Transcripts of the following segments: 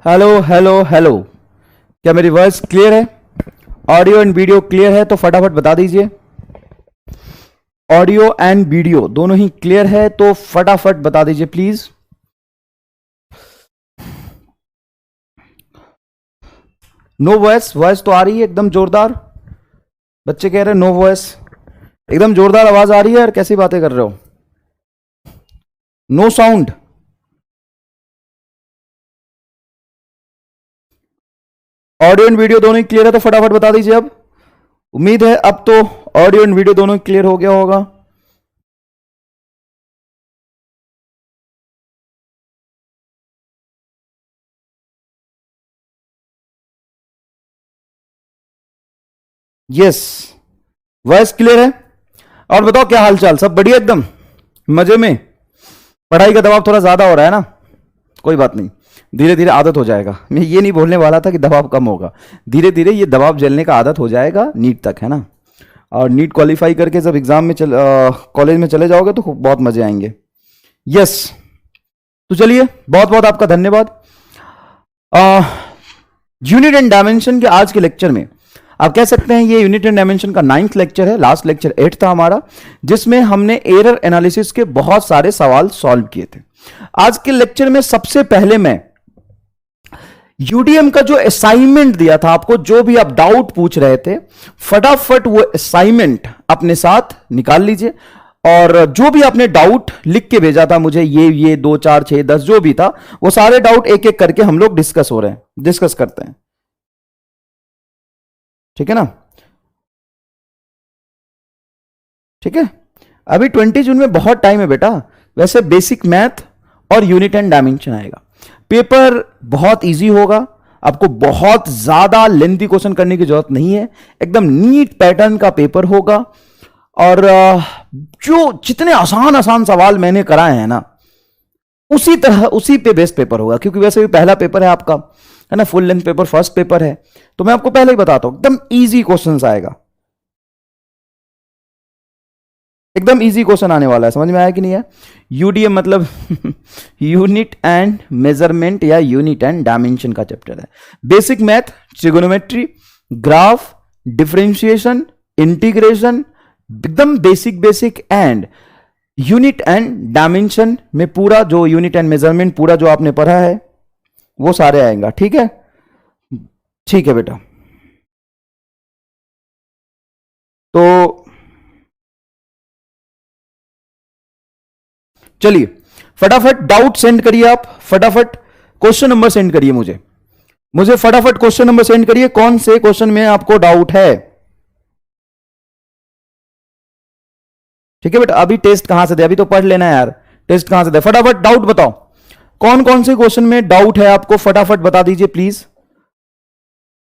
Hello hello hello, क्या मेरी voice clear है? ऑडियो एंड वीडियो क्लियर है तो फटाफट बता दीजिए। ऑडियो एंड वीडियो दोनों ही क्लियर है तो फटाफट बता दीजिए प्लीज। No voice? वॉइस तो आ रही है एकदम जोरदार। बच्चे कह रहे हैं नो वॉइस। एकदम जोरदार आवाज आ रही है यार, कैसी बातें कर रहे हो? No sound? Audio and video दोनों ही क्लियर है तो फटाफट बता दीजिए अब। उम्मीद है अब तो ऑडियो एंड वीडियो दोनों क्लियर हो गया होगा। यस, वॉइस क्लियर है। और बताओ क्या हालचाल, सब बढ़िया एकदम मजे में? पढ़ाई का दबाव थोड़ा ज्यादा हो रहा है ना? कोई बात नहीं, धीरे धीरे आदत हो जाएगा। मैं ये नहीं बोलने वाला था कि दबाव कम होगा, धीरे धीरे ये दबाव झेलने का आदत हो जाएगा नीट तक, है ना? और नीट क्वालिफाई करके जब एग्जाम में कॉलेज में चले जाओगे तो बहुत मजे आएंगे। यस, तो चलिए बहुत बहुत आपका धन्यवाद। यूनिट एंड डायमेंशन के आज के लेक्चर में आप कह सकते हैं ये यूनिट एंड डायमेंशन का 9th लेक्चर है। लास्ट लेक्चर 8 था हमारा, जिसमें हमने एरर एनालिसिस के बहुत सारे सवाल सॉल्व किए थे। आज के लेक्चर में सबसे पहले मैं यूडीएम का जो असाइनमेंट दिया था आपको, जो भी आप डाउट पूछ रहे थे, फटाफट वो असाइनमेंट अपने साथ निकाल लीजिए। और जो भी आपने डाउट लिख के भेजा था मुझे, ये 2 4 6 10 जो भी था, वो सारे डाउट एक एक करके हम लोग डिस्कस करते हैं, ठीक है ना? ठीक है, अभी 20 जून में बहुत टाइम है बेटा। वैसे बेसिक मैथ और यूनिट एंड डायमेंशन आएगा। पेपर बहुत इजी होगा, आपको बहुत ज्यादा लेंथी क्वेश्चन करने की जरूरत नहीं है, एकदम नीट पैटर्न का पेपर होगा। और जो जितने आसान आसान सवाल मैंने कराए हैं ना, उसी तरह उसी पे बेस्ट पेपर होगा, क्योंकि वैसे भी पहला पेपर है आपका, है ना? Full length paper first paper है, तो मैं आपको पहले ही बताता हूं एकदम इजी क्वेश्चंस आएगा, एकदम इजी क्वेश्चन आने वाला है। समझ में आया कि नहीं है? यूडीएम मतलब यूनिट एंड मेजरमेंट या यूनिट एंड डायमेंशन का चैप्टर है। Basic math, trigonometry, graph, differentiation, integration, एकदम basic and unit and dimension में पूरा जो यूनिट एंड मेजरमेंट पूरा जो आपने पढ़ा है वो सारे आएगा। ठीक है, ठीक है बेटा। तो चलिए फटाफट डाउट सेंड करिए, आप फटाफट क्वेश्चन नंबर सेंड करिए मुझे फटाफट क्वेश्चन नंबर सेंड करिए, कौन से क्वेश्चन में आपको डाउट है। ठीक है बेटा, अभी टेस्ट कहां से दे, अभी तो पढ़ लेना है यार। टेस्ट कहां से दे, फटाफट डाउट बताओ, कौन कौन से क्वेश्चन में डाउट है आपको, फटाफट बता दीजिए प्लीज,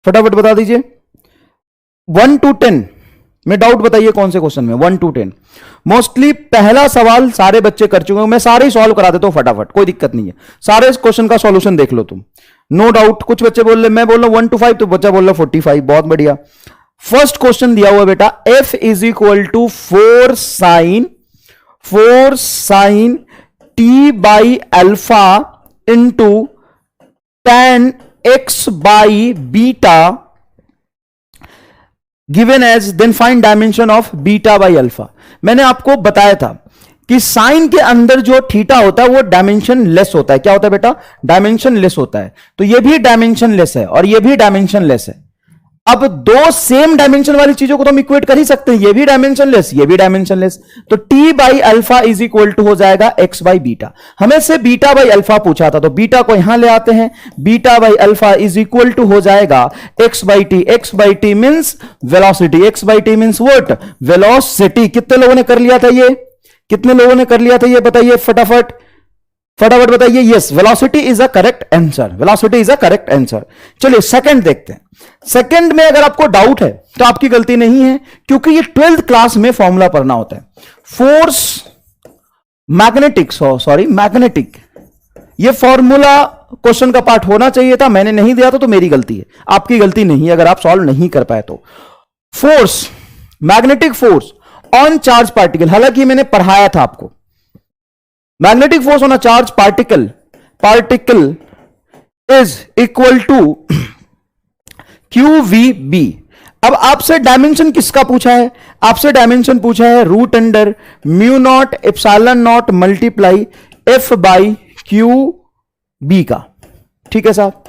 फटाफट बता दीजिए। 1 to 10 में डाउट बताइए, कौन से क्वेश्चन में 1 to 10। मोस्टली पहला सवाल सारे बच्चे कर चुके हैं, मैं सारे ही सॉल्व करा देता हूं फटाफट, कोई दिक्कत नहीं है। सारे क्वेश्चन का सॉल्यूशन देख लो तुम, नो डाउट। कुछ बच्चे बोल रहे, मैं बोल रहा हूं 1 to 5, तो बच्चा बोल रहा 45, बहुत बढ़िया। फर्स्ट क्वेश्चन दिया हुआ बेटा, f is equal to 4 sine t by alpha into tan x by beta given as, then find dimension of beta by alpha. मैंने आपको बताया था कि साइन के अंदर जो थीटा होता है वो डायमेंशन लेस होता है। क्या होता है बेटा? डायमेंशन लेस होता है। तो ये भी डायमेंशन लेस है और ये भी डायमेंशन लेस है। अब दो सेम डायमेंशन वाली चीजों को तो हम इक्वेट कर ही सकते हैं, ये भी डायमेंशन लेस, ये भी डायमेंशन लेस। तो t by alpha is equal to हो जाएगा x बाई बीटा। हमें से बीटा बाई अल्फा पूछा था, तो बीटा को यहां ले आते हैं, beta by alpha is equal to हो जाएगा x by T. x by T means velocity, x by T means what? Velocity. कितने लोगों ने कर लिया था ये? कितने लोगों ने कर लिया था ये? बताइए फटाफट, फटाफट बताइए। Yes, velocity is a correct answer, velocity is a correct answer. चलिए सेकंड देखते हैं। सेकंड में अगर आपको डाउट है तो आपकी गलती नहीं है, क्योंकि ये 12th क्लास में फॉर्मूला पढ़ना होता है। फोर्स मैग्नेटिक, ये फॉर्मूला क्वेश्चन का पार्ट होना चाहिए था, मैंने नहीं दिया था तो मेरी गलती है, आपकी गलती नहीं है अगर आप सॉल्व नहीं कर पाए तो। Force, magnetic force on charge particle, हालांकि मैंने पढ़ाया था आपको, magnetic force on a charge particle is equal to Q V B. अब आपसे डायमेंशन किसका पूछा है? आपसे डायमेंशन पूछा है root under mu naught epsilon naught multiply F by Q B का। ठीक है साहब,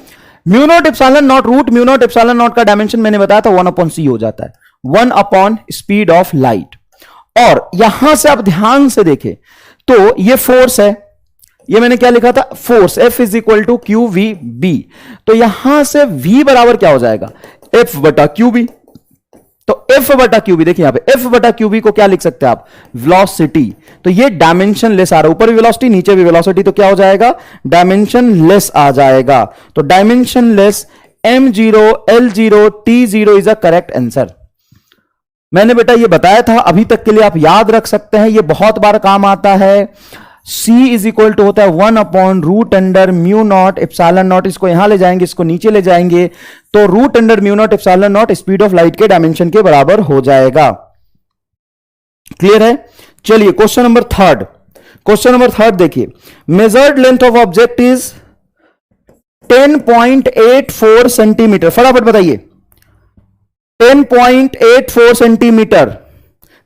mu naught epsilon naught root mu naught epsilon naught का डायमेंशन मैंने बताया था 1/c हो जाता है, 1 अपॉन स्पीड ऑफ लाइट। और यहां से आप ध्यान से देखें तो ये फोर्स है, ये मैंने क्या लिखा था? Force F is equal to Q V B. तो यहां से V बराबर क्या हो जाएगा? F बटा क्यू बी। तो F बटा क्यू बी, देखिए यहां पे F बटा क्यू बी को क्या लिख सकते हैं आप? वेलोसिटी। तो ये डायमेंशन लेस आ रहा है, ऊपर भी वेलोसिटी नीचे भी वेलोसिटी, तो क्या हो जाएगा? डायमेंशन लेस आ जाएगा। तो dimension less M0 L0 T0 is a correct answer. मैंने बेटा ये बताया था, अभी तक के लिए आप याद रख सकते हैं, ये बहुत बार काम आता है। C इज इक्वल टू होता है 1 upon root under mu naught epsilon naught. इसको यहां ले जाएंगे, इसको नीचे ले जाएंगे, तो root under mu naught epsilon naught speed of light के डायमेंशन के बराबर हो जाएगा। क्लियर है? चलिए question number third. Question number third देखिए, measured length of object is 10.84 centimetre. फटाफट बताइए, 10.84 centimetre.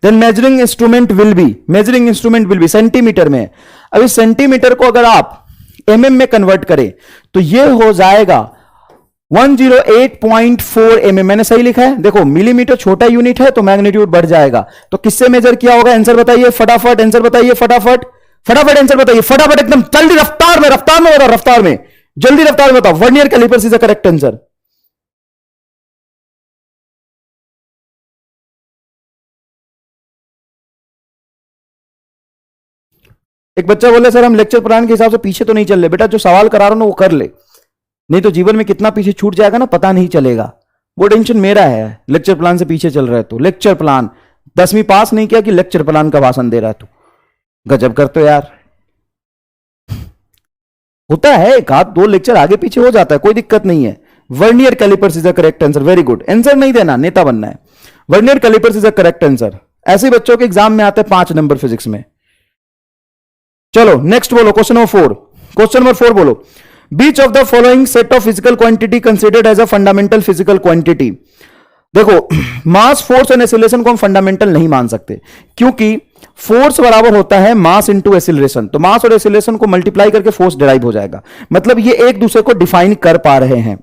Then measuring instrument will be centimetre में। अभी सेंटीमीटर को अगर आप mm में कन्वर्ट करें तो ये हो जाएगा 108.4 mm। मैंने सही लिखा है? देखो मिलीमीटर छोटा यूनिट है तो मैग्नीट्यूड बढ़ जाएगा। तो किससे मेजर किया होगा? आंसर बताइए फटाफट, आंसर बताइए फटाफट, फटाफट आंसर बताइए फटाफट, एकदम जल्दी, रफ्तार में बताओ, रफ्तार में, जल्दी रफ्तार में बताओ। Vernier callipers is the correct answer. एक बच्चा बोले सर हम लेक्चर प्लान के हिसाब से पीछे तो नहीं चल रहे। बेटा जो सवाल करा रहा हूं ना वो कर ले, नहीं तो जीवन में कितना पीछे छूट जाएगा ना पता नहीं चलेगा। वो टेंशन मेरा है, लेक्चर प्लान से पीछे चल रहा है तो। लेक्चर प्लान 10वीं पास नहीं किया कि लेक्चर प्लान का भाषण दे रहा है तू, गजब कर। तो यार होता है, एक आध दो लेक्चर आगे पीछे हो जाता है, कोई दिक्कत नहीं है। Vernier callipers is the correct answer. Very good, answer नहीं देना, नेता बनना है। Vernier callipers is the correct answer. ऐसे बच्चों के एग्जाम में आते हैं 5 नंबर फिजिक्स में। चलो नेक्स्ट बोलो, क्वेश्चन नंबर 4। क्वेश्चन नंबर 4 बोलो, which of the following set of physical quantity considered as a fundamental physical quantity. देखो मास, फोर्स एंड एक्सीलरेशन को हम फंडामेंटल नहीं मान सकते, क्योंकि फोर्स बराबर होता है मास इंटू एक्सीलरेशन। तो मास और एक्सीलरेशन को मल्टीप्लाई करके फोर्स डिराइव हो जाएगा, मतलब ये एक दूसरे को डिफाइन कर पा रहे हैं।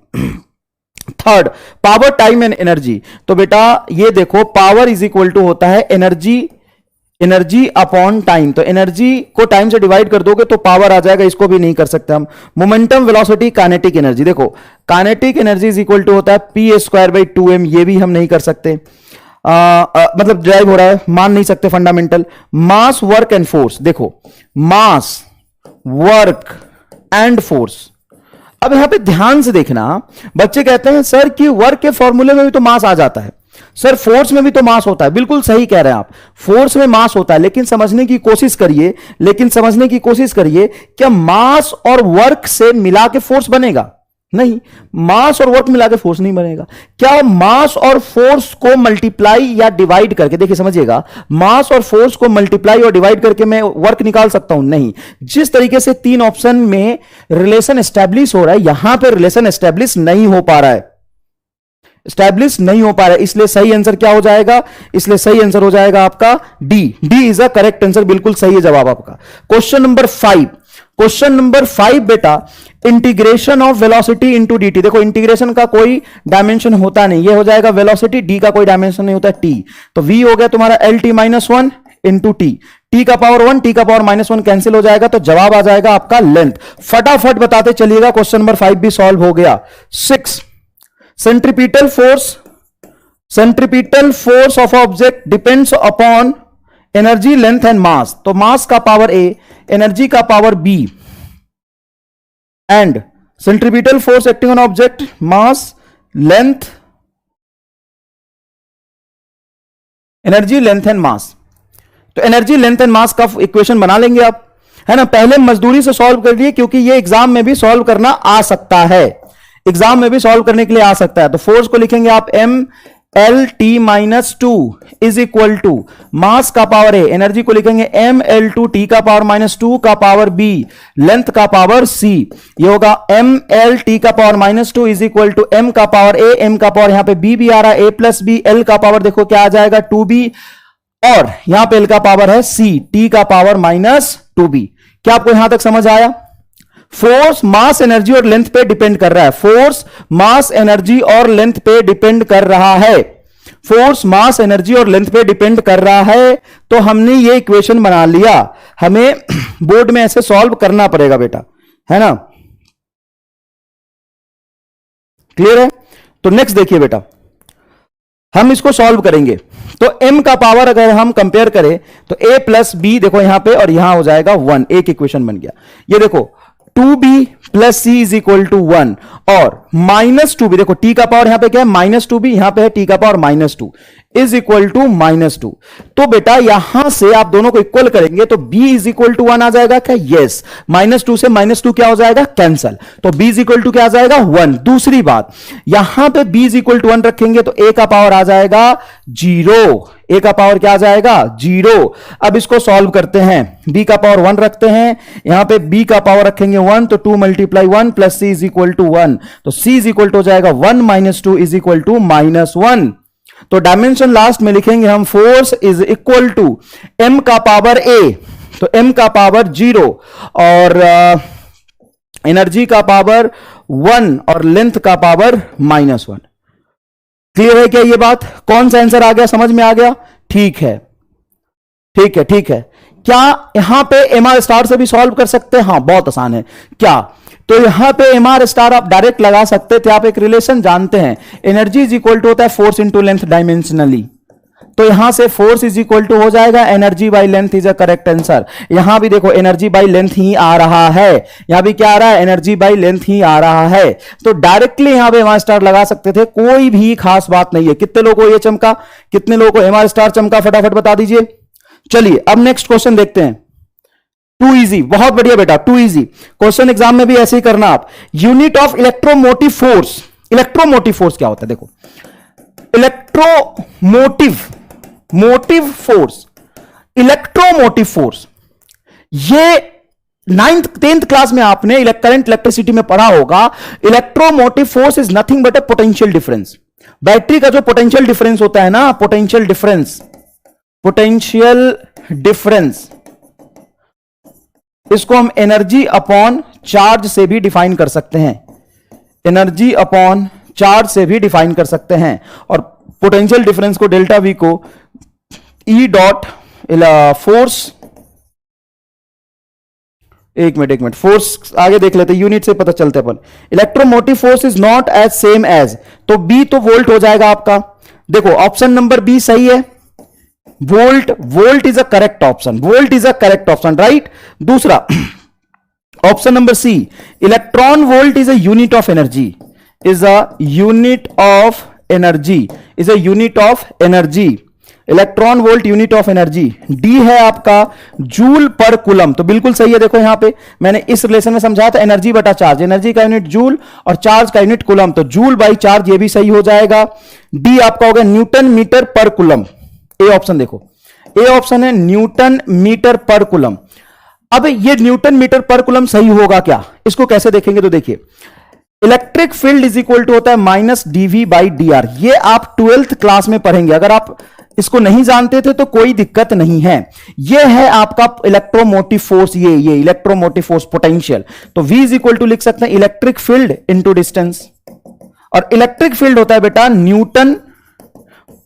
Third, power, time and energy. तो बेटा ये देखो, पावर इज इक्वल टू होता है एनर्जी अपॉन टाइम। तो एनर्जी को टाइम से डिवाइड कर दोगे तो पावर आ जाएगा, इसको भी नहीं कर सकते हम। Momentum, velocity, kinetic energy. देखो kinetic energy is equal to होता है p²/2m, ये भी हम नहीं कर सकते, मतलब डिराइव हो रहा है, मान नहीं सकते fundamental. Mass, work and force. देखो मास, वर्क एंड फोर्स। अब यहां पे ध्यान से देखना, बच्चे कहते हैं सर कि वर्क के फॉर्मूले में भी तो मास आ जाता है, सर फोर्स में भी तो मास होता है। बिल्कुल सही कह रहे हैं आप, फोर्स में मास होता है, लेकिन समझने की कोशिश करिए, क्या मास और वर्क से मिला के फोर्स बनेगा? नहीं, मास और वर्क मिला के फोर्स नहीं बनेगा। क्या मास और फोर्स को मल्टीप्लाई या डिवाइड करके, देखिए समझिएगा, मास और फोर्स को मल्टीप्लाई और डिवाइड करके मैं वर्क निकाल सकता हूं? नहीं। जिस तरीके से 3 ऑप्शन में रिलेशन एस्टेब्लिश हो रहा है, यहां पर रिलेशन एस्टेब्लिश नहीं हो पा रहा है, इसलिए सही आंसर क्या हो जाएगा? इसलिए सही आंसर हो जाएगा आपका D is a correct answer. बिल्कुल सही है जवाब आपका। क्वेश्चन नंबर 5 बेटा, integration of velocity into dt। देखो इंटीग्रेशन का कोई डायमेंशन होता नहीं, ये हो जाएगा वेलोसिटी, डी का कोई डायमेंशन नहीं होता, टी। तो v हो गया तुम्हारा LT-1 इंटू टी का पावर 1, टी का पावर -1 कैंसिल हो जाएगा, तो जवाब आ जाएगा आपका लेंथ। फटाफट बताते चलिएगा, क्वेश्चन नंबर 5 भी सॉल्व हो गया। 6, centripetal force of object depends upon energy, length and mass. तो मास का पावर A, एनर्जी का power B, and centripetal force acting on object, mass, length, energy, length and mass. तो एनर्जी, लेंथ एंड मास का equation बना लेंगे आप, है ना। पहले मजदूरी से सॉल्व कर लिए, क्योंकि ये एग्जाम में भी सॉल्व करना आ सकता है, एग्जाम में भी सॉल्व करने के लिए आ सकता है। तो फोर्स को लिखेंगे आप M L T minus two is equal to mass का पावर ए, एनर्जी को लिखेंगे एम एल टू टी का पावर माइनस टू का पावर बी, लेंथ का पावर सी। ये होगा एम एल टी का power minus two is equal to M का पावर ए, एम का पावर यहां पे बी भी आ रहा है, ए प्लस बी, एल का पावर देखो क्या आ जाएगा टू बी, और यहां पे एल का पावर है सी, टी का पावर माइनस टू बी। क्या आपको यहां तक समझ आया? फोर्स मास एनर्जी और लेंथ पे डिपेंड कर रहा है, फोर्स मास एनर्जी और लेंथ पे डिपेंड कर रहा है, फोर्स मास एनर्जी और लेंथ पे डिपेंड कर रहा है। तो हमने ये इक्वेशन बना लिया, हमें बोर्ड में ऐसे सॉल्व करना पड़ेगा बेटा, है ना? क्लियर है? तो नेक्स्ट देखिए बेटा, हम इसको सॉल्व करेंगे। तो m का पावर अगर हम कंपेयर करें तो a प्लस बी देखो यहां पे, और यहां हो जाएगा 1, एक इक्वेशन बन गया। ये देखो 2b plus C is equal to 1 और माइनस टू बी, देखो t का पावर यहां पे क्या है माइनस टू बी, यहां पे है t का power minus two is equal to minus two. तो बेटा यहां से आप दोनों को इक्वल करेंगे तो b इज इक्वल टू 1 आ जाएगा क्या? यस, माइनस टू से माइनस टू क्या हो जाएगा? कैंसल। तो b इज इक्वल टू क्या आ जाएगा? 1। दूसरी बात, यहां पे b इज इक्वल टू 1 रखेंगे तो a का पावर आ जाएगा 0, a का पावर क्या आ जाएगा? 0। अब इसको सॉल्व करते हैं, b का पावर 1 रखते हैं, यहां पे b का पावर रखेंगे 1, तो 2 multiply 1 plus c is equal to 1, तो c इज इक्वल टू हो जाएगा 1 minus 2 is equal to minus 1। तो डायमेंशन लास्ट में लिखेंगे हम, force is equal to m का पावर a, तो m का पावर 0 और एनर्जी का पावर 1 और लेंथ का पावर माइनस 1। क्लियर है क्या ये बात? कौन सा आंसर आ गया, समझ में आ गया? ठीक है, ठीक है, ठीक है। क्या यहां पे एम आर स्टार से भी सॉल्व कर सकते हैं? हाँ, बहुत आसान है। क्या? तो यहां पे एम आर स्टार आप डायरेक्ट लगा सकते थे, आप एक रिलेशन जानते हैं, एनर्जी इज इक्वल टू होता है फोर्स इंटू लेंथ डायमेंशनली। तो यहां से फोर्स इज इक्वल टू हो जाएगा energy by length is a correct answer. यहां भी देखो एनर्जी बाई लेंथ ही आ रहा है, यहां भी क्या आ रहा है? एनर्जी बाई लेंथ ही आ रहा है। तो डायरेक्टली यहां पे एमआर स्टार लगा सकते थे, कोई भी खास बात नहीं है। कितने लोगों को ये चमका, कितने लोगों को एमआर स्टार चमका, फटाफट बता दीजिए। चलिए अब नेक्स्ट क्वेश्चन देखते हैं। टू इजी, बहुत बढ़िया बेटा, टू इजी क्वेश्चन एग्जाम में भी ऐसे ही करना आप। Unit of electromotive force, electromotive force क्या होता है? देखो electromotive, motive force, electromotive force, ये 9th 10th क्लास में आपने करंट इलेक्ट्रिसिटी में पढ़ा होगा। Electromotive force is nothing but A potential difference. Battery का जो पोटेंशियल डिफरेंस होता है ना, पोटेंशियल डिफरेंस, पोटेंशियल डिफरेंस, इसको हम एनर्जी अपॉन चार्ज से भी डिफाइन कर सकते हैं, एनर्जी अपॉन चार्ज से भी डिफाइन कर सकते हैं। और पोटेंशियल डिफरेंस को डेल्टा वी को ई डॉट फोर्स, एक मिनट फोर्स आगे देख लेते, यूनिट से पता चलते अपन। Electromotive force is not as same as, तो बी तो वोल्ट हो जाएगा आपका। देखो ऑप्शन नंबर बी सही है, volt, volt is a correct option, volt is a correct option, right. दूसरा option number C, electron volt is a unit of energy, is a unit of energy, is a unit of energy, electron volt unit of energy. D है आपका joule per coulomb, तो बिल्कुल सही है। देखो यहां पे मैंने इस रिलेशन में समझाया था, एनर्जी बटा चार्ज, एनर्जी का यूनिट जूल और चार्ज का यूनिट कुलम, तो जूल बाई चार्ज, ये भी सही हो जाएगा। डी आपका होगा Newton metre per coulomb. A option देखो, ए ऑप्शन है न्यूटन मीटर पर कुलम। अब ये न्यूटन मीटर पर कुलम सही होगा क्या, इसको कैसे देखेंगे? तो देखिए electric field is equal to होता है minus DV by D R, ये आप 12th क्लास में पढ़ेंगे। अगर आप इसको नहीं जानते थे तो कोई दिक्कत नहीं है। ये है आपका इलेक्ट्रोमोटिव फोर्स, ये इलेक्ट्रोमोटिव फोर्स पोटेंशियल। तो V इज इक्वल टू लिख सकते हैं इलेक्ट्रिक फील्ड इंटू डिस्टेंस, और इलेक्ट्रिक फील्ड होता है बेटा न्यूटन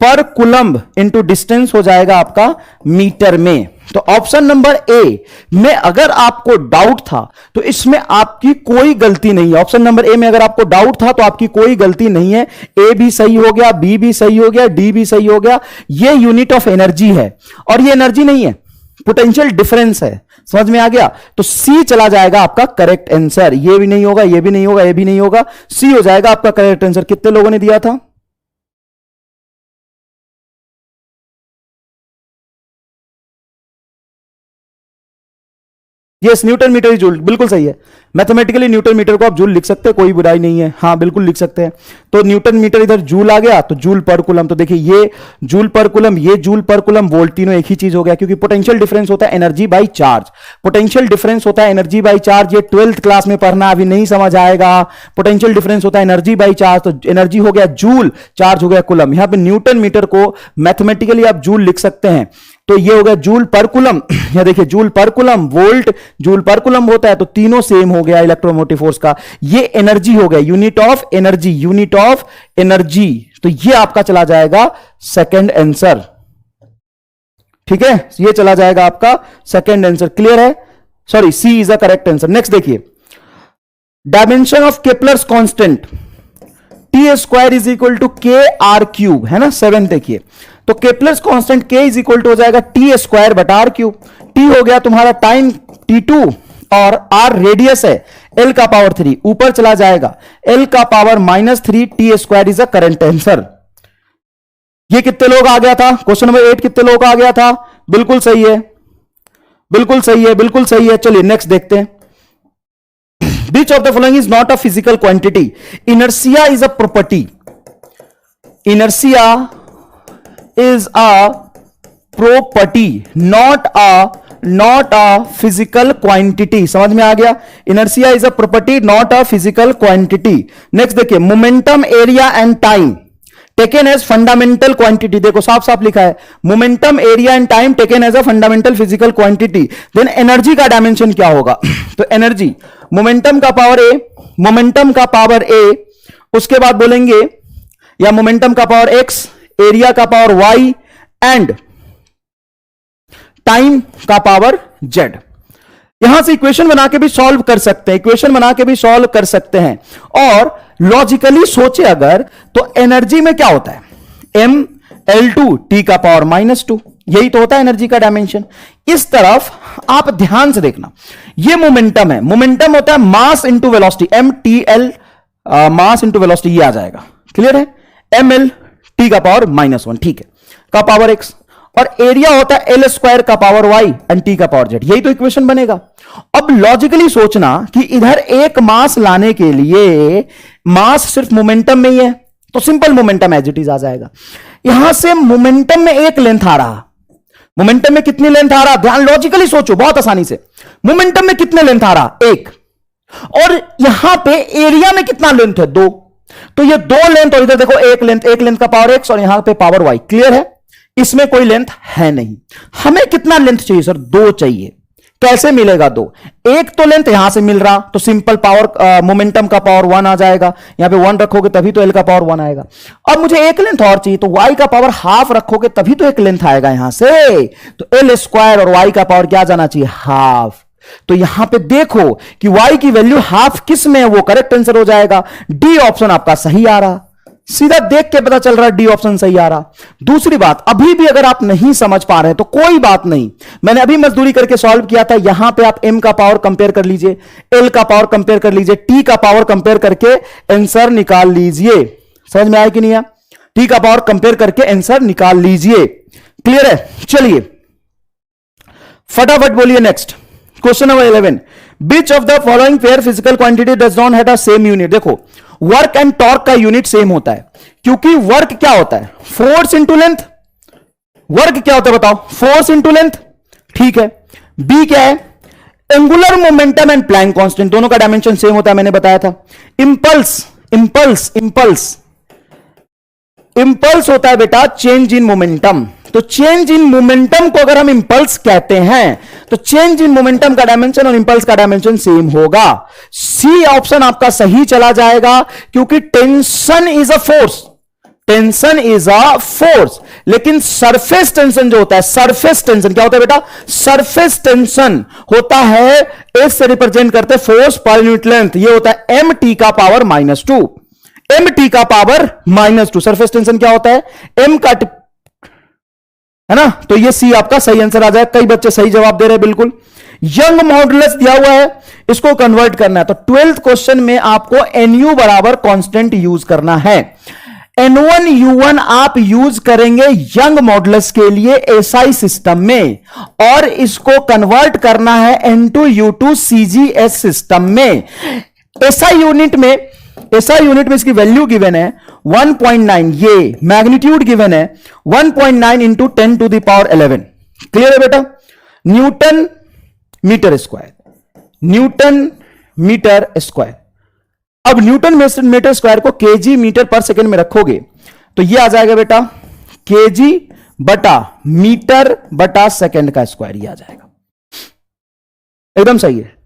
पर कुलम्ब इंटू डिस्टेंस हो जाएगा आपका मीटर में। तो ऑप्शन नंबर ए में अगर आपको डाउट था तो इसमें आपकी कोई गलती नहीं है। ऑप्शन नंबर ए में अगर आपको डाउट था तो आपकी कोई गलती नहीं है। ए भी सही हो गया, बी भी सही हो गया, डी भी सही हो गया। ये यूनिट ऑफ एनर्जी है और ये एनर्जी नहीं है, पोटेंशियल डिफरेंस है। समझ में आ गया? तो सी चला जाएगा आपका करेक्ट आंसर। ये भी नहीं होगा, ये भी नहीं होगा, ये भी नहीं होगा, सी हो जाएगा आपका करेक्ट आंसर। कितने लोगों ने दिया था? यस, न्यूटन मीटर जूल, बिल्कुल सही है। मैथमेटिकली न्यूटन मीटर को आप जूल लिख सकते हैं, कोई बुराई नहीं है, हाँ बिल्कुल लिख सकते हैं। तो न्यूटन मीटर इधर जूल आ गया, तो जूल पर कूलम, तो देखिए ये जूल पर कूलम, ये जूल पर कूलम, वोल्ट, तीनों एक ही चीज हो गया, क्योंकि पोटेंशियल डिफरेंस होता है energy by charge. Potential difference होता है एनर्जी बाई चार्ज, ये 12th क्लास में पढ़ना, अभी नहीं समझ आएगा। पोटेंशियल डिफरेंस होता है एनर्जी बाई चार्ज, तो एनर्जी हो गया जूल, चार्ज हो गया कूलम। यहां पे न्यूटन मीटर को मैथमेटिकली आप जूल लिख सकते हैं, तो ये हो गया जूल पर कूलम। या देखिए जूल पर कूलम, वोल्ट जूल पर कूलम होता है, तो तीनों सेम हो गया इलेक्ट्रोमोटिव फोर्स का। ये एनर्जी हो गया, unit of energy, unit of energy. तो ये आपका चला जाएगा सेकंड आंसर, ठीक है, ये चला जाएगा आपका सेकंड आंसर। क्लियर है? Sorry, C is the correct answer. Next देखिए, dimension of Kepler's constant T square is equal to K R cube, है ना, 7 देखिए। तो Kepler's constant K is equal to हो जाएगा टी स्क्वायर बटा आर क्यूब। टी हो गया तुम्हारा टाइम T2 और आर रेडियस है, L का पावर 3 ऊपर चला जाएगा, L का power -3, T square is a current answer. ये कितने लोग आ गया था? क्वेश्चन नंबर 8 कितने लोग आ गया था? बिल्कुल सही है, बिल्कुल सही है, बिल्कुल सही है। चलिए नेक्स्ट देखते हैं। Which of the following is not a physical quantity? Inertia is a property. Inertia is a property, not a physical quantity. समझ में आ गया? Inertia is a property, not a physical quantity. Next देखिए, momentum, area and time taken as fundamental quantity. देखो साफ साफ लिखा है, momentum, area and time taken as a fundamental physical quantity. Then energy का dimension क्या होगा? तो energy, momentum का पावर a, momentum का पावर a, उसके बाद बोलेंगे या momentum का पावर x, area का पावर y and टाइम का पावर z। यहां से इक्वेशन बना के भी सॉल्व कर सकते हैं, इक्वेशन बना के भी सॉल्व कर सकते हैं। और लॉजिकली सोचे अगर, तो एनर्जी में क्या होता है? mL2 t का पावर -2, यही तो होता है एनर्जी का डायमेंशन। इस तरफ आप ध्यान से देखना, ये मोमेंटम है, मोमेंटम होता है mass into velocity, mTL mass into velocity, ये आ जाएगा। क्लियर है? mL t का पावर -1, ठीक है, का पावर x, और एरिया होता है L स्क्वायर का पावर y एंड t का पावर z, यही तो इक्वेशन बनेगा। अब लॉजिकली सोचना कि इधर एक मास लाने के लिए मास सिर्फ मोमेंटम में ही है, तो simple momentum as it is आ जाएगा। यहां से मोमेंटम में एक लेंथ आ रहा, मोमेंटम में कितनी लेंथ आ रहा? ध्यान, लॉजिकली सोचो बहुत आसानी से, मोमेंटम में कितने लेंथ आ रहा? एक। और यहां पे एरिया में कितना लेंथ है? 2। तो ये 2 लेंथ, और इधर देखो एक लेंथ का पावर x और यहां पे पावर y। क्लियर है? इसमें कोई लेंथ है नहीं। हमें कितना लेंथ चाहिए सर? 2 चाहिए। कैसे मिलेगा 2? एक तो लेंथ यहां से मिल रहा, तो सिंपल पावर मोमेंटम का पावर 1 आ जाएगा, यहां पे 1 रखोगे तभी तो L का पावर 1 आएगा। अब मुझे एक लेंथ और चाहिए, तो y का पावर हाफ रखोगे तभी तो एक लेंथ आएगा यहां से, तो L स्क्वायर और y का पावर क्या जाना चाहिए? हाफ। तो यहां पे देखो कि y की वैल्यू हाफ किस में है, वो करेक्ट आंसर हो जाएगा। डी ऑप्शन आपका सही आ रहा, सीधा देख के पता चल रहा है डी ऑप्शन सही आ रहा। दूसरी बात, अभी भी अगर आप नहीं समझ पा रहे हैं तो कोई बात नहीं, मैंने अभी मजदूरी करके सॉल्व किया था। यहां पे आप m का पावर कंपेयर कर लीजिए, l का पावर कंपेयर कर लीजिए, t का पावर कंपेयर करके आंसर निकाल लीजिए। समझ में आया कि नहीं आया? t का पावर कंपेयर करके आंसर निकाल लीजिए। क्लियर है? चलिए फटाफट बोलिए next question number 11। Which of the following pair physical quantity does not have a same unit? देखो वर्क एंड टॉर्क का यूनिट सेम होता है, क्योंकि वर्क क्या होता है? Force into length. वर्क क्या होता है बताओ? फोर्स इंटू लेंथ, ठीक है। बी क्या है? Angular momentum and Planck constant, दोनों का डायमेंशन सेम होता है, मैंने बताया था। इंपल्स, इंपल्स, इंपल्स, इंपल्स होता है बेटा चेंज इन मोमेंटम। तो चेंज इन मोमेंटम को अगर हम इंपल्स कहते हैं, तो चेंज इन मोमेंटम का डायमेंशन और इंपल्स का डायमेंशन सेम होगा। सी ऑप्शन आपका सही चला जाएगा, क्योंकि tension is a force, tension is a force, लेकिन सरफेस टेंशन जो होता है, सरफेस टेंशन क्या होता है बेटा? सरफेस टेंशन होता है, एस से रिप्रेजेंट करते फोर्स पर यूनिट लेंथ, ये होता है एम टी का पावर -2, एम टी का पावर -2। सरफेस टेंशन क्या होता है? एम का, है ना? तो ये सी आपका सही आंसर आ जाए। कई बच्चे सही जवाब दे रहे हैं बिल्कुल। यंग मॉडुलस दिया हुआ है, इसको कन्वर्ट करना है, तो 12th क्वेश्चन में आपको NU बराबर कांस्टेंट यूज करना है। N1U1 आप यूज करेंगे यंग मॉडुलस के लिए एसआई सिस्टम में, और इसको कन्वर्ट करना है N2U2 CGS सिस्टम में। एसआई यूनिट में इसकी वैल्यू गिवन है 1.9, ये मैग्नीट्यूड गिवन है 1.9 into 10 to the power 11। Clear है बेटा? Newton metre square, newton metre square. अब न्यूटन मीटर स्क्वायर को केजी मीटर पर सेकंड में रखोगे तो ये आ जाएगा बेटा केजी बटा मीटर बटा सेकंड का स्क्वायर, ये आ जाएगा। एकदम सही है,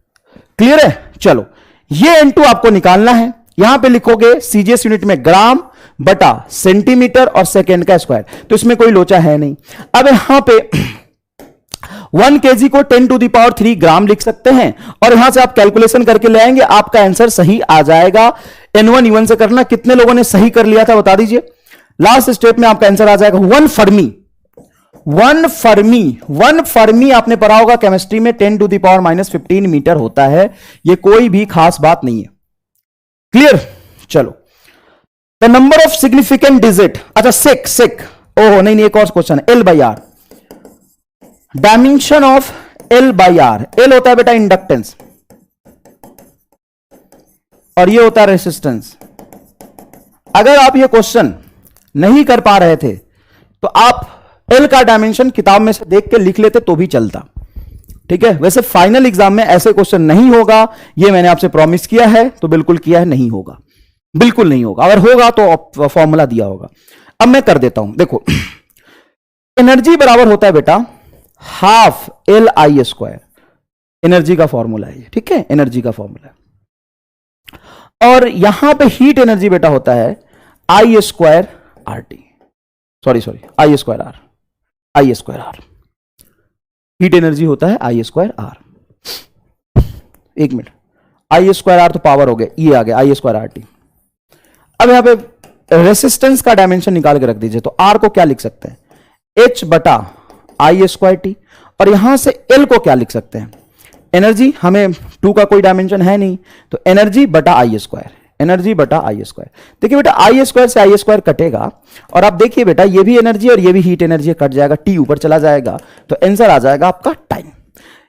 क्लियर है? चलो, ये N2 आपको निकालना है। यहां पे लिखोगे सीजीएस यूनिट में ग्राम बटा सेंटीमीटर और सेकंड का स्क्वायर, तो इसमें कोई लोचा है नहीं। अब यहां पे 1 केजी को 10 टू द पावर 3 ग्राम लिख सकते हैं, और यहां से आप कैलकुलेशन करके ले आएंगे, आपका आंसर सही आ जाएगा। N1U1 से करना, कितने लोगों ने सही कर लिया था बता दीजिए। लास्ट स्टेप में आपका आंसर आ जाएगा 1 फर्मी। 1 फर्मी आपने पढ़ा होगा केमिस्ट्री में, 10 टू द पावर -15 मीटर होता है। ये कोई भी खास बात नहीं है। क्लियर? चलो, the number of significant digit, अच्छा सेक ओहो नहीं, एक और क्वेश्चन है, L/R, dimension of L/R। L होता है बेटा इंडक्टेंस और ये होता है रेसिस्टेंस। अगर आप ये क्वेश्चन नहीं कर पा रहे थे तो आप L का डायमेंशन किताब में से देख के लिख लेते तो भी चलता, ठीक है? वैसे फाइनल एग्जाम में ऐसे क्वेश्चन नहीं होगा, ये मैंने आपसे प्रॉमिस किया है, तो बिल्कुल किया है, नहीं होगा, बिल्कुल नहीं होगा। अगर होगा तो फॉर्मूला दिया होगा। अब मैं कर देता हूं, देखो, एनर्जी बराबर होता है बेटा हाफ LI², एनर्जी का फॉर्मूला है, ठीक है? एनर्जी का फॉर्मूला है। और यहां पे हीट एनर्जी बेटा होता है I²RT, sorry I²R, heat energy होता है I²R। एक मिनट, I²R तो पावर हो गया, ये आ गया I²RT। अब यहां पे रेसिस्टेंस का डायमेंशन निकाल के रख दीजिए, तो R को क्या लिख सकते हैं? H बटा I²T, और यहां से L को क्या लिख सकते हैं? एनर्जी, हमें 2 का कोई डायमेंशन है नहीं, तो एनर्जी बटा I², एनर्जी बटा I²। देखिए बेटा I² से I² कटेगा, और आप देखिए बेटा ये भी एनर्जी और ये भी हीट एनर्जी कट जाएगा, T ऊपर चला जाएगा, तो आंसर आ जाएगा आपका टाइम।